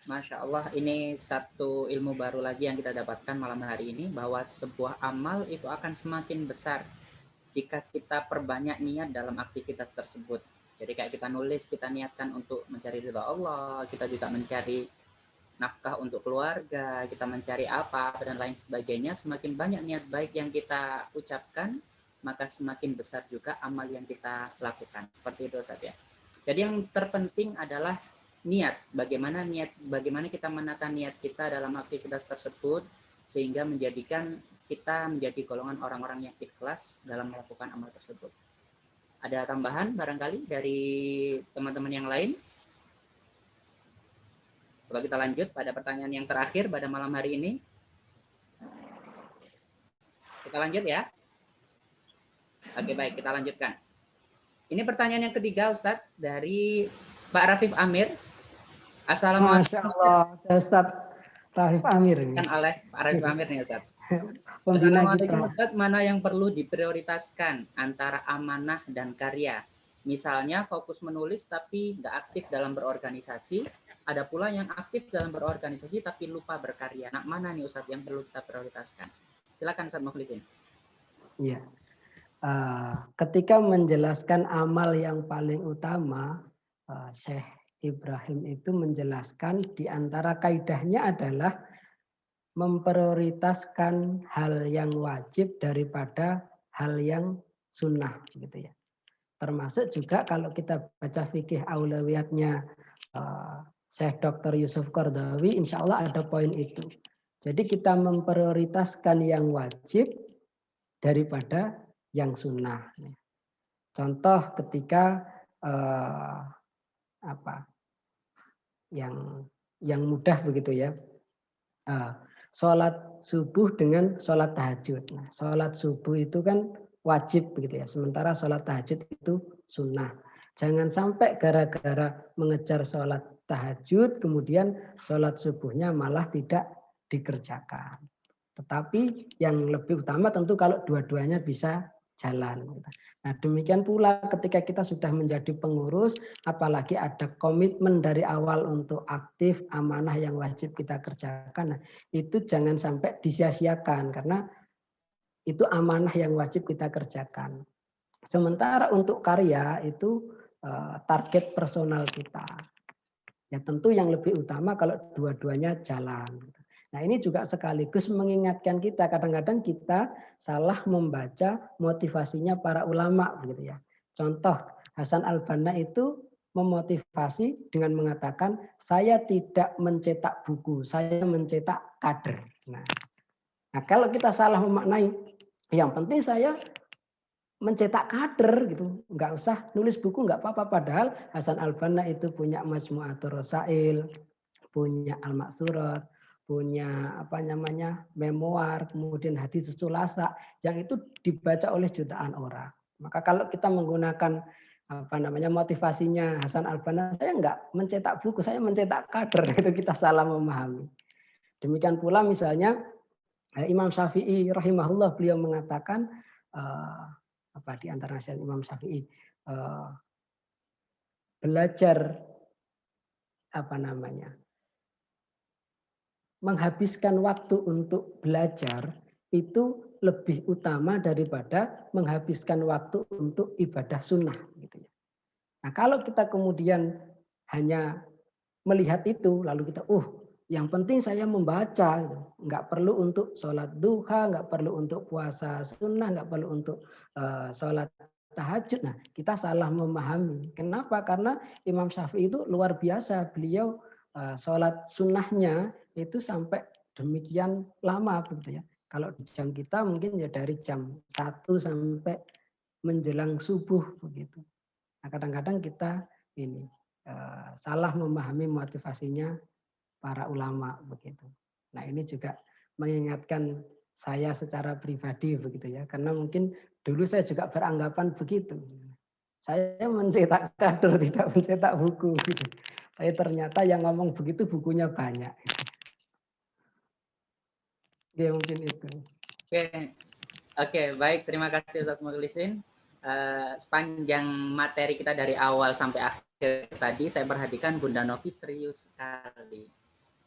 Masya Allah, ini satu ilmu baru lagi yang kita dapatkan malam hari ini, bahwa sebuah amal itu akan semakin besar jika kita perbanyak niat dalam aktivitas tersebut. Jadi kayak kita nulis, kita niatkan untuk mencari ridha Allah, kita juga mencari nafkah untuk keluarga, kita mencari apa dan lain sebagainya. Semakin banyak niat baik yang kita ucapkan, maka semakin besar juga amal yang kita lakukan. Seperti itu Ustaz ya. Jadi yang terpenting adalah niat. Bagaimana kita menata niat kita dalam aktivitas tersebut sehingga menjadikan kita menjadi golongan orang-orang yang ikhlas dalam melakukan amal tersebut. Ada tambahan barangkali dari teman-teman yang lain? Kalau kita lanjut pada pertanyaan yang terakhir pada malam hari ini. Kita lanjut ya. Oke, baik, kita lanjutkan. Ini pertanyaan yang ketiga, Ustadz, dari Pak Rafif Amir. Assalamualaikum. Masya Allah, Ustadz Rafif Amir. Oleh Pak Rafif Amir nih, Ustadz. Pembina Assalamualaikum, kita. Ustadz, mana yang perlu diprioritaskan antara amanah dan karya? Misalnya fokus menulis tapi nggak aktif dalam berorganisasi, ada pula yang aktif dalam berorganisasi tapi lupa berkarya. Nah, mana nih Ustadz yang perlu kita prioritaskan? Silakan Ustadz Mukhlisin. Iya. Ketika menjelaskan amal yang paling utama, Syekh Ibrahim itu menjelaskan di antara kaidahnya adalah memprioritaskan hal yang wajib daripada hal yang sunnah, gitu ya. Termasuk juga kalau kita baca fikih aulawiyatnya Syekh Dr. Yusuf Qardawi, insya Allah ada poin itu. Jadi kita memprioritaskan yang wajib daripada yang sunnah. Contoh ketika yang mudah begitu ya, sholat subuh dengan sholat tahajud. Nah, sholat subuh itu kan wajib begitu ya, sementara sholat tahajud itu sunnah. Jangan sampai gara-gara mengejar sholat tahajud kemudian sholat subuhnya malah tidak dikerjakan. Tetapi yang lebih utama tentu kalau dua-duanya bisa jalan. Nah, demikian pula ketika kita sudah menjadi pengurus, apalagi ada komitmen dari awal untuk aktif, amanah yang wajib kita kerjakan, nah, itu jangan sampai disia-siakan karena itu amanah yang wajib kita kerjakan. Sementara untuk karya itu target personal kita. Ya tentu yang lebih utama kalau dua-duanya jalan. Nah ini juga sekaligus mengingatkan kita, kadang-kadang kita salah membaca motivasinya para ulama, begitu ya. Contoh Hasan al-Banna itu memotivasi dengan mengatakan saya tidak mencetak buku, saya mencetak kader. Nah kalau kita salah memaknai, yang penting saya mencetak kader gitu, nggak usah nulis buku nggak apa-apa. Padahal Hasan al-Banna itu punya Majmu'atur Rasail, punya Al-Maksurat, punya memoir, kemudian hadis sulasa yang itu dibaca oleh jutaan orang. Maka kalau kita menggunakan motivasinya Hasan al-Banna, saya nggak mencetak buku, saya mencetak kader, itu kita salah memahami. Demikian pula misalnya Imam Syafi'i rahimahullah, beliau mengatakan di antara nasihat Imam Syafi'i, belajar menghabiskan waktu untuk belajar itu lebih utama daripada menghabiskan waktu untuk ibadah sunnah, gitu ya. Nah kalau kita kemudian hanya melihat itu lalu kita yang penting saya membaca, gitu. Nggak perlu untuk sholat duha, nggak perlu untuk puasa sunnah, nggak perlu untuk sholat tahajud. Nah kita salah memahami. Kenapa? Karena Imam Syafi'i itu luar biasa, beliau sholat sunnahnya itu sampai demikian lama begitu ya. Kalau di jam kita mungkin ya dari jam 1 sampai menjelang subuh begitu. Nah kadang-kadang kita ini salah memahami motivasinya para ulama begitu. Nah ini juga mengingatkan saya secara pribadi begitu ya, karena mungkin dulu saya juga beranggapan begitu. Saya mencetak kader, tidak mencetak buku. Gitu. Tapi ternyata yang ngomong begitu bukunya banyak. Ya mungkin itu. Oke, baik. Terima kasih Ustaz Mukhlisin. Sepanjang materi kita dari awal sampai akhir tadi, saya perhatikan Bunda Novi serius sekali.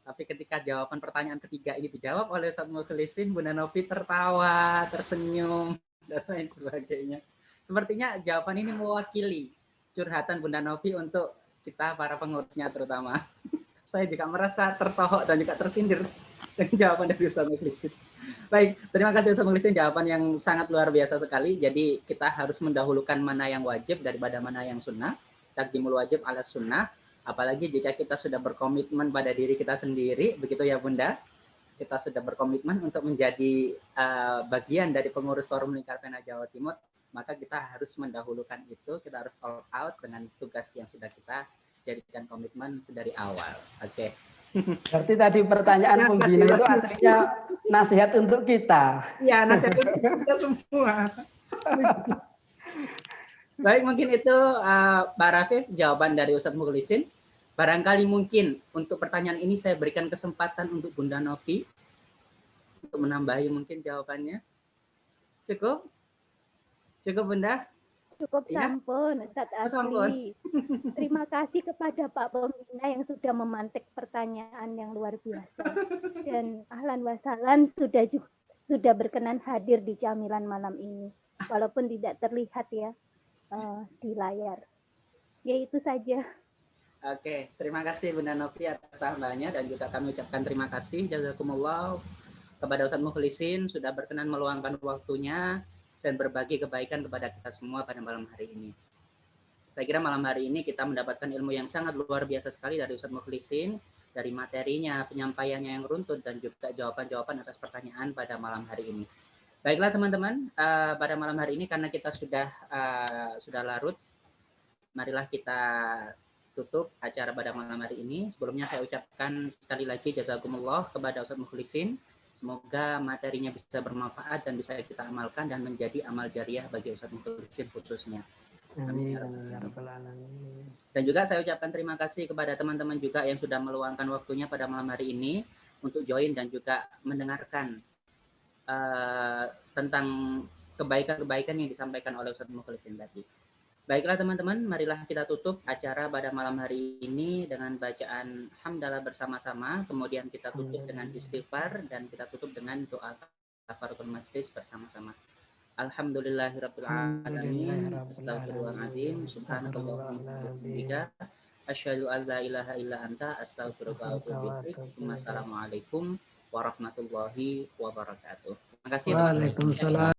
Tapi ketika jawaban pertanyaan ketiga ini dijawab oleh Ustaz Mukhlisin, Bunda Novi tertawa, tersenyum, dan lain sebagainya. Sepertinya jawaban ini mewakili curhatan Bunda Novi untuk kita para pengurusnya terutama. Saya juga merasa tertohok dan juga tersindir dengan jawaban dari Ustaz Mukhlisin. Baik, terima kasih Ustaz Mukhlisin, jawaban yang sangat luar biasa sekali. Jadi kita harus mendahulukan mana yang wajib daripada mana yang sunnah. Taqdimul wajib ala sunnah. Apalagi jika kita sudah berkomitmen pada diri kita sendiri, begitu ya Bunda. Kita sudah berkomitmen untuk menjadi bagian dari pengurus Forum Lingkar Pena Jawa Timur, maka kita harus mendahulukan itu, kita harus all out dengan tugas yang sudah kita jadikan komitmen dari awal. Oke. Berarti tadi pertanyaan pembina itu aslinya nasihat untuk kita. Ya, nasihat untuk kita semua. Baik, mungkin itu Pak Rafif jawaban dari Ustadz Mukhlisin. Barangkali mungkin untuk pertanyaan ini saya berikan kesempatan untuk Bunda Novi untuk menambahi mungkin jawabannya. Cukup? Cukup Bunda? Cukup Ya? sampun, Ustadz Sampun. Asli. Terima kasih kepada Pak Pembina yang sudah memantik pertanyaan yang luar biasa. Dan ahlan wasalan sudah berkenan hadir di camilan malam ini. Walaupun tidak terlihat ya di layar. Ya itu saja. Oke, terima kasih Bunda Novi atas tambahannya dan juga kami ucapkan terima kasih jazakumullah kepada Ustadz Mukhlisin sudah berkenan meluangkan waktunya dan berbagi kebaikan kepada kita semua pada malam hari ini. Saya kira malam hari ini kita mendapatkan ilmu yang sangat luar biasa sekali dari Ustadz Mukhlisin, dari materinya, penyampaiannya yang runtut dan juga jawaban-jawaban atas pertanyaan pada malam hari ini. Baiklah teman-teman, pada malam hari ini karena kita sudah larut, marilah kita tutup acara pada malam hari ini. Sebelumnya saya ucapkan sekali lagi jazakumullah kepada Ustadz Mukhlisin. Semoga materinya bisa bermanfaat dan bisa kita amalkan dan menjadi amal jariah bagi Ustadz Mukhlisin khususnya. Amin. Ya Rabbal Alamin. Dan juga saya ucapkan terima kasih kepada teman-teman juga yang sudah meluangkan waktunya pada malam hari ini untuk join dan juga mendengarkan tentang kebaikan-kebaikan yang disampaikan oleh Ustadz Mukhlisin tadi. Baiklah teman-teman, marilah kita tutup acara pada malam hari ini dengan bacaan hamdalah bersama-sama, kemudian kita tutup dengan istighfar dan kita tutup dengan doa kafaratul majlis bersama-sama. Alhamdulillahirabbil alamin, astagfirullahaladzim, subhanallahumma wa bihamdika, asyhadu an la ilaha illa anta, astaghfiruka wa atubu ilaik. Wassalamualaikum warahmatullahi wabarakatuh. Terima kasih. Waalaikumsalam.